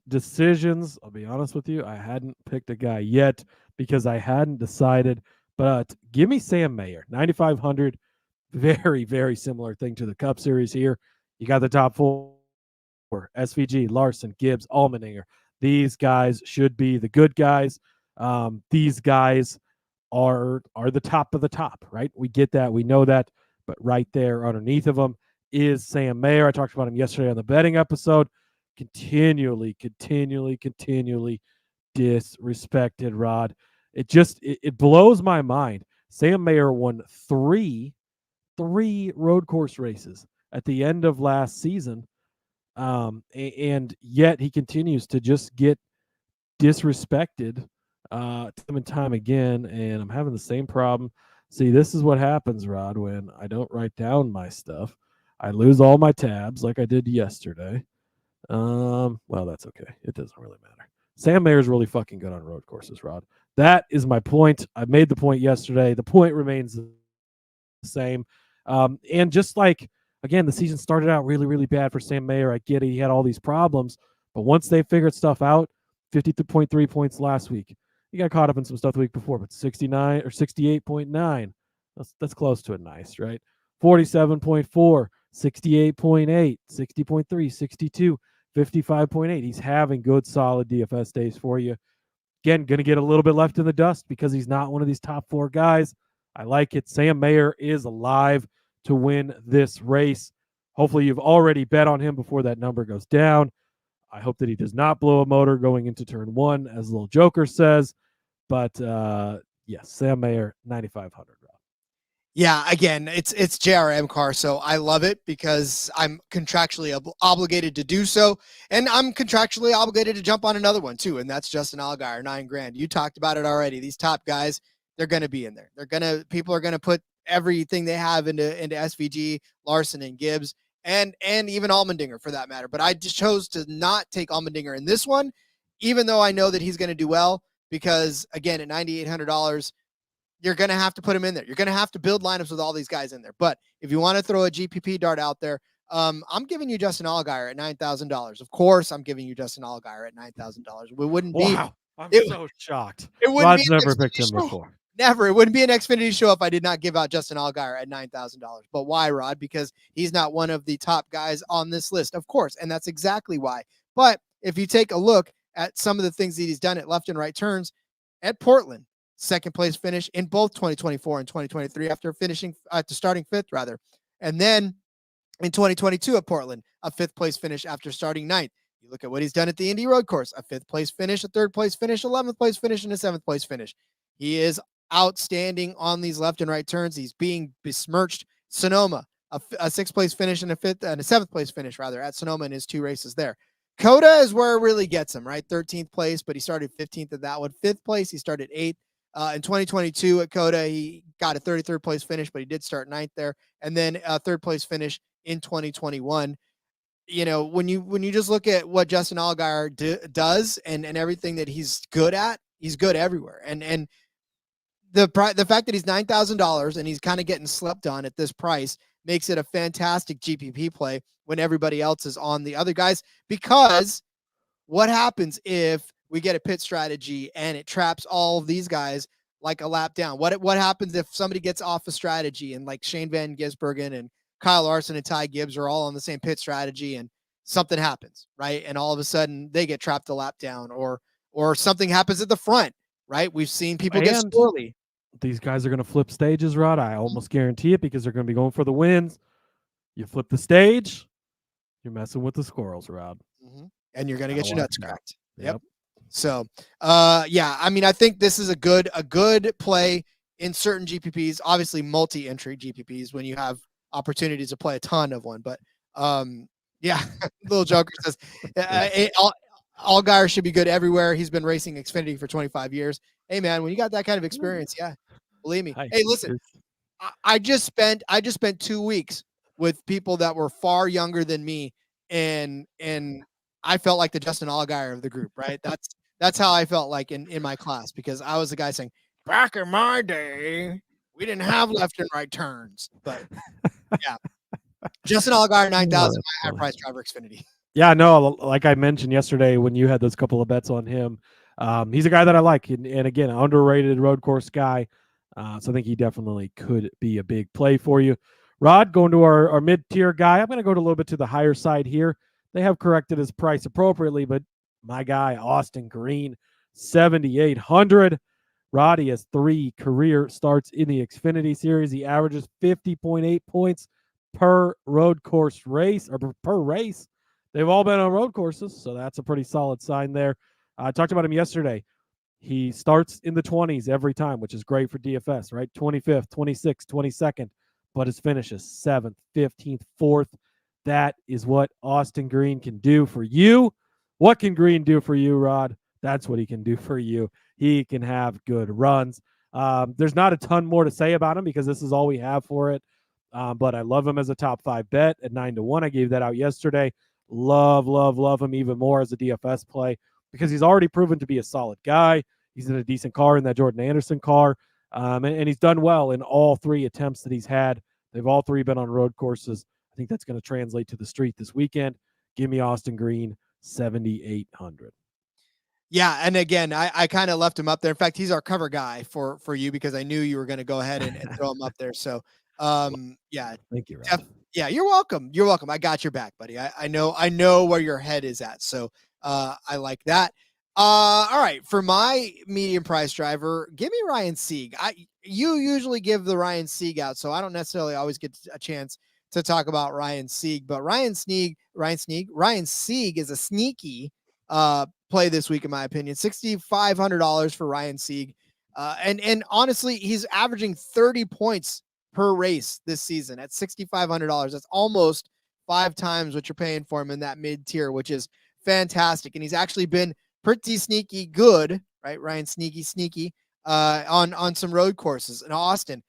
I'll be honest with you. I hadn't picked a guy yet because I hadn't decided, but give me Sam Mayer, 9,500. Very, very similar thing to the Cup Series here. You got the top four, SVG, Larson, Gibbs, Allmendinger. These guys should be the good guys. These guys are the top of the top, right? We get that. We know that. But right there underneath of them is Sam Mayer. I talked about him yesterday on the betting episode. Continually disrespected, Rod. It blows my mind. Sam Mayer won three road course races at the end of last season. And yet he continues to just get disrespected time and time again. And I'm having the same problem. See, this is what happens, Rod, when I don't write down my stuff. I lose all my tabs like I did yesterday. Well, that's okay. It doesn't really matter. Sam Mayer's really fucking good on road courses, Rod. That is my point. I made the point yesterday. The point remains the same. And just like, again, the season started out really, really bad for Sam Mayer. I get it. He had all these problems. But once they figured stuff out, 50.3 points last week. He got caught up in some stuff the week before, but 69 or 68.9. That's close to a nice, right? 47.4, 68.8, 60.3, 62, 55.8. He's having good, solid DFS days for you. Again, going to get a little bit left in the dust because he's not one of these top four guys. I like it. Sam Mayer is alive to win this race. Hopefully you've already bet on him before that number goes down. I hope that he does not blow a motor going into turn one, as Little Joker says. But yes, Sam Mayer, 9,500. Yeah, again, it's JRM car, so I love it because I'm contractually obligated to do so, and I'm contractually obligated to jump on another one too, and that's Justin Allgaier, $9,000. You talked about it already. These top guys, they're going to be in there. People are going to put everything they have into SVG, Larson, and Gibbs, and even Allmendinger for that matter. But I just chose to not take Allmendinger in this one, even though I know that he's going to do well, because again, at $9,800. You're going to have to put him in there. You're going to have to build lineups with all these guys in there. But if you want to throw a GPP dart out there, I'm giving you Justin Allgaier at $9,000. Of course, I'm giving you Justin Allgaier at $9,000. We wouldn't be. Wow, I'm so shocked. It wouldn't Rod's be never picked him before. Never. It wouldn't be an Xfinity show if I did not give out Justin Allgaier at $9,000. But why, Rod? Because he's not one of the top guys on this list, of course, and that's exactly why. But if you take a look at some of the things that he's done at left and right turns at Portland, second place finish in both 2024 and 2023 after starting fifth rather. And then in 2022 at Portland, a fifth place finish after starting ninth. You look at what he's done at the Indy Road Course, a fifth place finish, a third place finish, 11th place finish, and a seventh place finish. He is outstanding on these left and right turns. He's being besmirched. Sonoma, a sixth place finish and a seventh place finish rather at Sonoma in his two races there. Coda is where it really gets him, right? 13th place, but he started 15th at that one. Fifth place, he started 8th. In 2022 at Coda, he got a 33rd place finish, but he did start 9th there. And then a third place finish in 2021. You know, when you just look at what Justin Allgaier does and everything that he's good at, he's good everywhere. And the fact that he's $9,000 and he's kind of getting slept on at this price makes it a fantastic GPP play when everybody else is on the other guys. Because what happens if we get a pit strategy and it traps all of these guys like a lap down? What happens if somebody gets off a strategy and like Shane Van Gisbergen and Kyle Larson and Ty Gibbs are all on the same pit strategy and something happens, right? And all of a sudden they get trapped a lap down or something happens at the front, right? We've seen people get squirrely. These guys are going to flip stages, Rod. I almost guarantee it because they're going to be going for the wins. You flip the stage, you're messing with the squirrels, Rod. Mm-hmm. And you're going to get your nuts cracked. Yep. Yep. So, yeah, I mean, I think this is a good play in certain GPPs, obviously multi-entry GPPs when you have opportunities to play a ton of one. But yeah, Little Joker says Allgaier should be good everywhere. He's been racing Xfinity for 25 years. Hey man, when you got that kind of experience, yeah, believe me. Hey, listen, I just spent 2 weeks with people that were far younger than me, and I felt like the Justin Allgaier of the group, right? That's how I felt like in my class, because I was the guy saying, back in my day, we didn't have left and right turns. But yeah, Justin Allgaier 9,000, my high price driver Xfinity. Yeah, no, like I mentioned yesterday when you had those couple of bets on him, he's a guy that I like, and again, underrated road course guy. So I think he definitely could be a big play for you. Rod, going to our mid-tier guy, I'm going to go to a little bit to the higher side here. They have corrected his price appropriately, but my guy, Austin Green, 7,800. Rod, he has 3 career starts in the Xfinity Series. He averages 50.8 points per road course race, or per race. They've all been on road courses, so that's a pretty solid sign there. I talked about him yesterday. He starts in the 20s every time, which is great for DFS, right? 25th, 26th, 22nd, but his finishes 7th, 15th, 4th. That is what Austin Green can do for you. What can Green do for you, Rod? That's what he can do for you. He can have good runs. There's not a ton more to say about him because this is all we have for it. But I love him as a top 5 bet at 9-1. I gave that out yesterday. Love him even more as a DFS play because he's already proven to be a solid guy. He's in a decent car in that Jordan Anderson car. And he's done well in all 3 attempts that he's had. They've all 3 been on road courses. I think that's going to translate to the street this weekend. Give me Austin Green, 7,800. Yeah, and again, I kind of left him up there. In fact, he's our cover guy for you because I knew you were going to go ahead and throw him up there. So, yeah. Thank you, Rod. Yeah, you're welcome. You're welcome. I got your back, buddy. I know where your head is at. So, I like that. All right, for my medium price driver, give me Ryan Sieg. You usually give the Ryan Sieg out, so I don't necessarily always get a chance to talk about Ryan Sieg, but Ryan Sieg is a sneaky play this week, in my opinion. $6,500 for Ryan Sieg. And honestly, he's averaging 30 points per race this season at $6,500. That's almost 5 times what you're paying for him in that mid tier, which is fantastic. And he's actually been pretty sneaky good, right? Ryan sneaky on some road courses in Austin.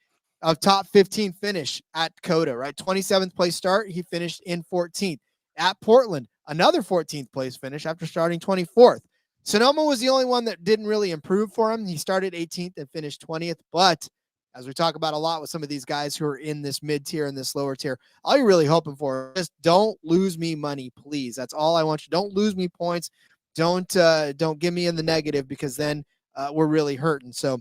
A top 15 finish at Coda, right? 27th place start. He finished in 14th. At Portland, another 14th place finish after starting 24th. Sonoma was the only one that didn't really improve for him. He started 18th and finished 20th. But as we talk about a lot with some of these guys who are in this mid tier and this lower tier, all you're really hoping for is don't lose me money, please. That's all I want you. Don't lose me points. Don't give me in the negative, because then we're really hurting. So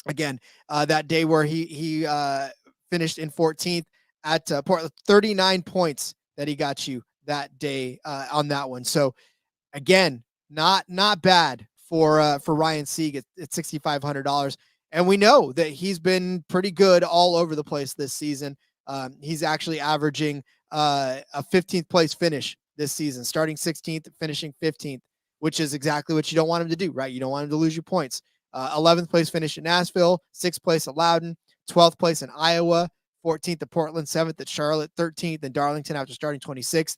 again, that day where he finished in 14th at Portland, 39 points that he got you that day on that one. So again, not bad for Ryan Sieg at $6,500. And we know that he's been pretty good all over the place this season. He's actually averaging a 15th place finish this season, starting 16th, finishing 15th, which is exactly what you don't want him to do, right? You don't want him to lose your points. 11th place finish at Nashville, 6th place at Loudon, 12th place in Iowa, 14th at Portland, 7th at Charlotte, 13th in Darlington after starting 26th.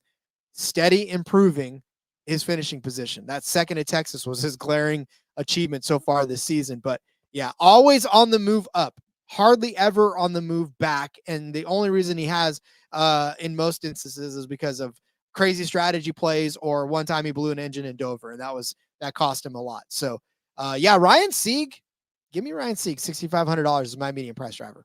Steady improving his finishing position. That second at Texas was his glaring achievement so far this season. But yeah, always on the move up, hardly ever on the move back. And the only reason he has in most instances is because of crazy strategy plays, or one time he blew an engine in Dover, and that cost him a lot. So yeah, Ryan Sieg, give me Ryan Sieg. $6,500 is my medium price driver.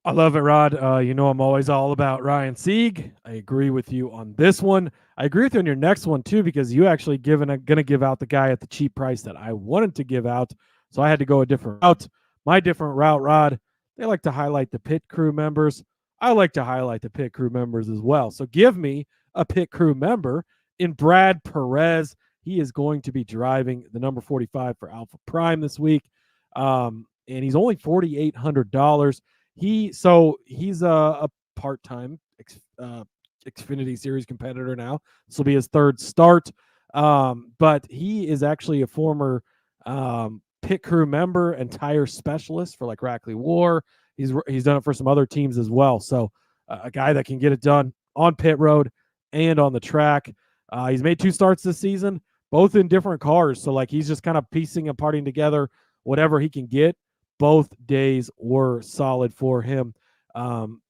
I love it, Rod. You know I'm always all about Ryan Sieg. I agree with you on this one. I agree with you on your next one too, because you actually gonna give out the guy at the cheap price that I wanted to give out, so I had to go a different route. My different route, Rod, they like to highlight the pit crew members. I like to highlight the pit crew members as well. So give me a pit crew member in Brad Perez. He is going to be driving the number 45 for Alpha Prime this week, and he's only $4,800. He's a part-time Xfinity Series competitor now. This will be his 3rd start, but he is actually a former pit crew member and tire specialist for like Rackley War. He's done it for some other teams as well. So a guy that can get it done on pit road and on the track. He's made 2 starts this season, both in different cars. So like he's just kind of piecing and parting together whatever he can get. Both days were solid for him.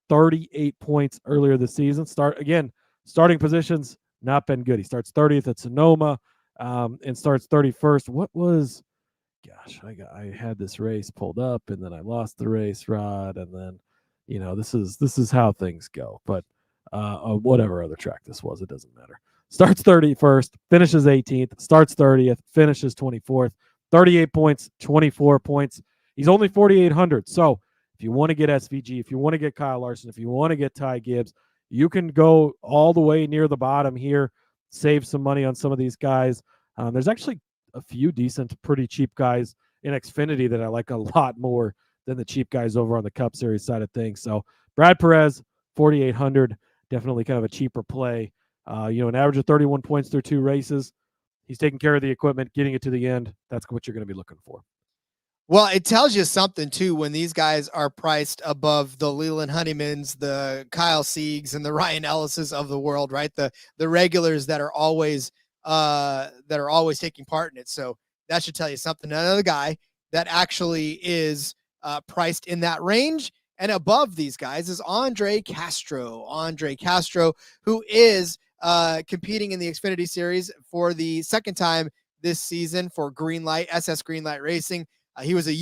38 points earlier this season. Starting positions, not been good. He starts 30th at Sonoma and starts 31st. I had this race pulled up and then I lost the race, Rod. And then, this is how things go. But whatever other track this was, it doesn't matter. Starts 31st, finishes 18th, starts 30th, finishes 24th, 38 points, 24 points. He's only 4,800. So if you want to get SVG, if you want to get Kyle Larson, if you want to get Ty Gibbs, you can go all the way near the bottom here, save some money on some of these guys. There's actually a few decent, pretty cheap guys in Xfinity that I like a lot more than the cheap guys over on the Cup Series side of things. So Brad Perez, 4,800, definitely kind of a cheaper play. An average of 31 points through 2 races. He's taking care of the equipment, getting it to the end. That's what you're going to be looking for. Well, it tells you something too when these guys are priced above the Leland Honeymans, the Kyle Siegs, and the Ryan Ellises of the world, right? The regulars that are always taking part in it. So that should tell you something. Another guy that actually is priced in that range and above these guys is Andre Castro. Andre Castro, who is competing in the Xfinity Series for the second time this season for Greenlight, SS Greenlight Racing. He was a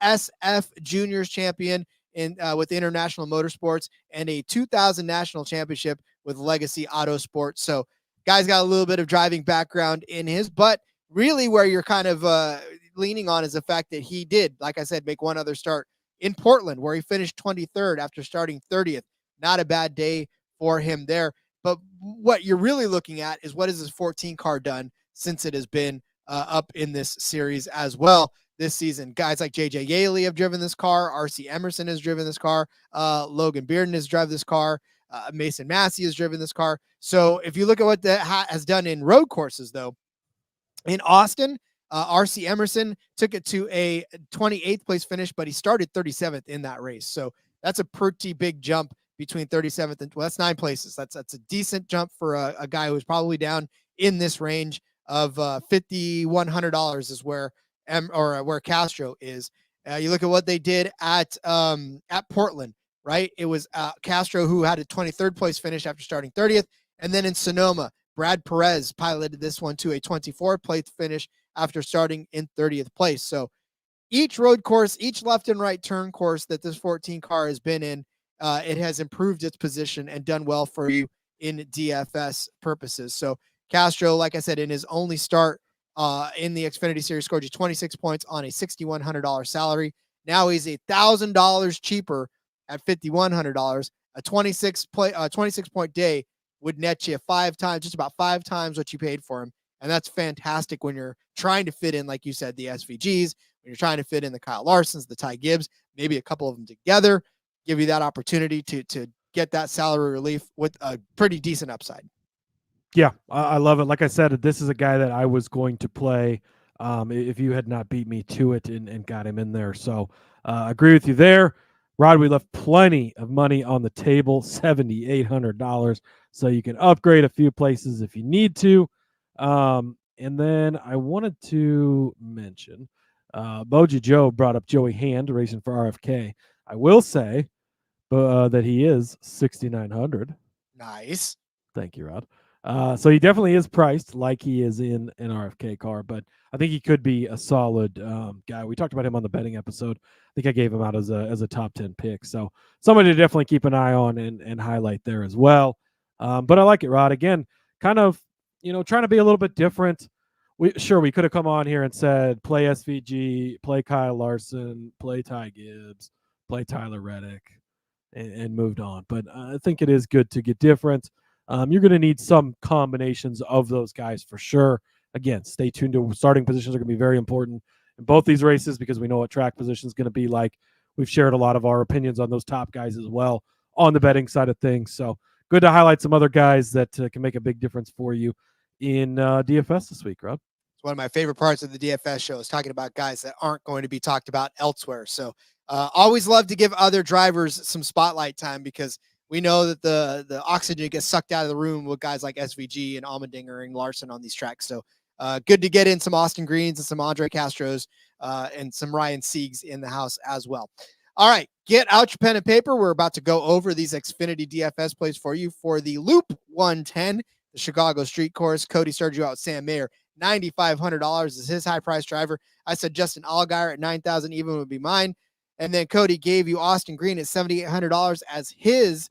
USF Juniors champion with International Motorsports and a 2000 National Championship with Legacy Autosport. So guy's got a little bit of driving background in his, but really where you're kind of leaning on is the fact that he did, like I said, make one other start in Portland where he finished 23rd after starting 30th. Not a bad day for him there. But what you're really looking at is what has his 14 car done since it has been up in this series as well this season. Guys like JJ Yaley have driven this car. RC Emerson has driven this car. Logan Bearden has driven this car. Mason Massey has driven this car. So if you look at what that has done in road courses, though, in Austin, RC Emerson took it to a 28th place finish, but he started 37th in that race. So that's a pretty big jump between 37th and that's 9 places. That's a decent jump for a guy who's probably down in this range of $5,100 is where Castro is. You look at what they did at Portland, right? It was Castro who had a 23rd place finish after starting 30th. And then in Sonoma, Brad Perez piloted this one to a 24th place finish after starting in 30th place. So each road course, each left and right turn course that this 14 car has been in, it has improved its position and done well for you in DFS purposes. So Castro, like I said, in his only start in the Xfinity Series, scored you 26 points on a $6,100 salary. Now he's $1,000 cheaper at $5,100. A 26 point day would net you just about 5 times what you paid for him. And that's fantastic when you're trying to fit in, like you said, the SVGs, when you're trying to fit in the Kyle Larsons, the Ty Gibbs, maybe a couple of them together, give you that opportunity to get that salary relief with a pretty decent upside. Yeah, I love it. Like I said, this is a guy that I was going to play if you had not beat me to it and got him in there. So I agree with you there. Rod, we left plenty of money on the table, $7,800. So you can upgrade a few places if you need to. And then I wanted to mention Boji Joe brought up Joey Hand racing for RFK. I will say that he is 6,900. Nice. Thank you, Rod. So he definitely is priced like he is in an RFK car, but I think he could be a solid guy. We talked about him on the betting episode. I think I gave him out as a top 10 pick. So somebody to definitely keep an eye on and highlight there as well. But I like it, Rod. Again, kind of, trying to be a little bit different. We could have come on here and said, play SVG, play Kyle Larson, play Ty Gibbs, play Tyler Reddick, and moved on. But I think it is good to get different. You're going to need some combinations of those guys for sure. Again, stay tuned to starting positions are going to be very important in both these races because we know what track position is going to be like. We've shared a lot of our opinions on those top guys as well on the betting side of things. So good to highlight some other guys that can make a big difference for you in DFS this week, Rob. It's one of my favorite parts of the DFS show is talking about guys that aren't going to be talked about elsewhere. So always love to give other drivers some spotlight time because we know that the oxygen gets sucked out of the room with guys like SVG and Allmendinger and Larson on these tracks. So good to get in some Austin Greens and some Andre Castros and some Ryan Siegs in the house as well. All right, get out your pen and paper. We're about to go over these Xfinity DFS plays for you for the Loop 110, the Chicago Street Course. Cody started you out with Sam Mayer. $9,500 is his high price driver. I said Justin Allgaier at $9,000 even would be mine. And then Cody gave you Austin Green at $7,800 as his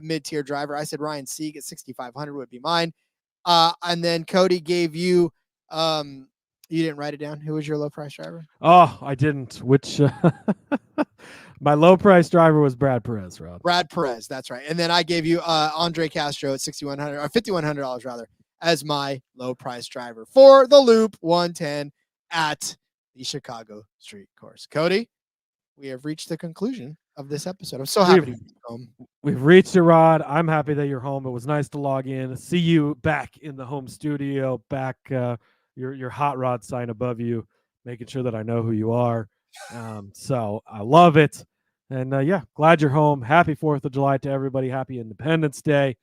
mid-tier driver. I said Ryan Sieg at $6,500 would be mine. And then Cody gave you, you didn't write it down. Who was your low price driver? Oh, I didn't. Which my low price driver was Brad Perez, Rob. Brad Perez, that's right. And then I gave you Andre Castro at $6,100 or $5,100 rather as my low price driver for the Loop 110 at the Chicago Street Course. Cody, we have reached the conclusion of this episode. I'm so happy to be home. We've reached it, Rod. I'm happy that you're home. It was nice to log in, see you back in the home studio, back your hot rod sign above you, making sure that I know who you are. So I love it. And yeah, glad you're home. Happy 4th of July to everybody. Happy Independence Day.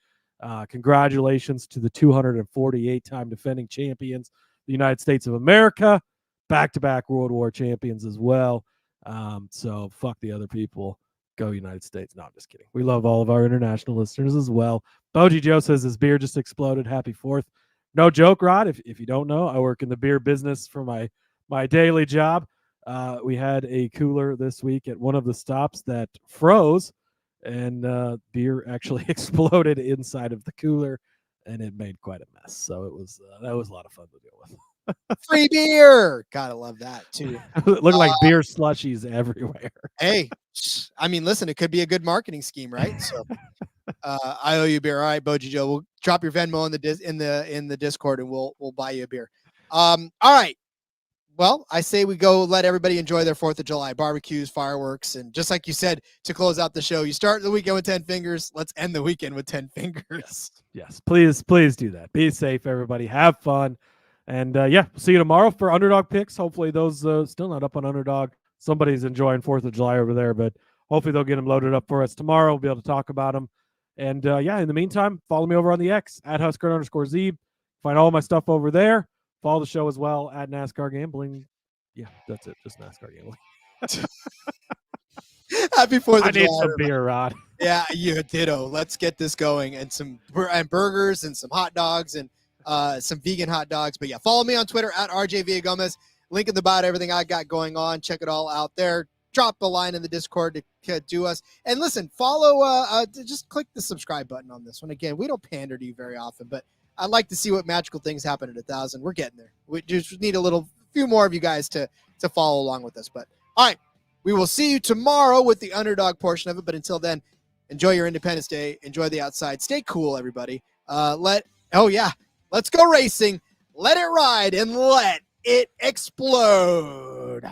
Congratulations to the 248-time defending champions, the United States of America, back-to-back World War champions as well. So fuck the other people. Go United States. No, I'm just kidding. We love all of our international listeners as well. Boji Joe says his beer just exploded. Happy 4th. No joke, Rod. If you don't know, I work in the beer business for my daily job. We had a cooler this week at one of the stops that froze, and beer actually exploded inside of the cooler, and it made quite a mess. So it was that was a lot of fun to deal with. Free beer. Gotta love that too. It looked like beer slushies everywhere. Hey, I mean, listen, it could be a good marketing scheme, right? So I owe you a beer. All right, Boji Joe, we'll drop your Venmo in the Discord and we'll buy you a beer. All right. Well, I say we go let everybody enjoy their 4th of July barbecues, fireworks, and just like you said, to close out the show, you start the weekend with 10 fingers. Let's end the weekend with 10 fingers. Yes. Please do that. Be safe, everybody. Have fun. And yeah, see you tomorrow for Underdog picks. Hopefully those still not up on Underdog. Somebody's enjoying 4th of July over there, but hopefully they'll get them loaded up for us tomorrow. We'll be able to talk about them. And yeah, in the meantime, follow me over on the X at Husker_Zeeb. Find all my stuff over there. Follow the show as well at NASCAR Gambling. Yeah, that's it. Just NASCAR Gambling. Happy 4th of July. I need some beer, Rod. Yeah, you ditto. Let's get this going. And some burgers and some hot dogs and some vegan hot dogs. But yeah, follow me on Twitter at RJ Villagomez. Link in the bio to everything I got going on. Check it all out there. Drop a line in the Discord to do us. And listen, follow, just click the subscribe button on this one. Again, we don't pander to you very often, but I'd like to see what magical things happen at 1,000. We're getting there. We just need a few more of you guys to follow along with us. But all right, we will see you tomorrow with the Underdog portion of it. But until then, enjoy your Independence Day. Enjoy the outside. Stay cool, everybody. Let's go racing. Let it ride and let it explode.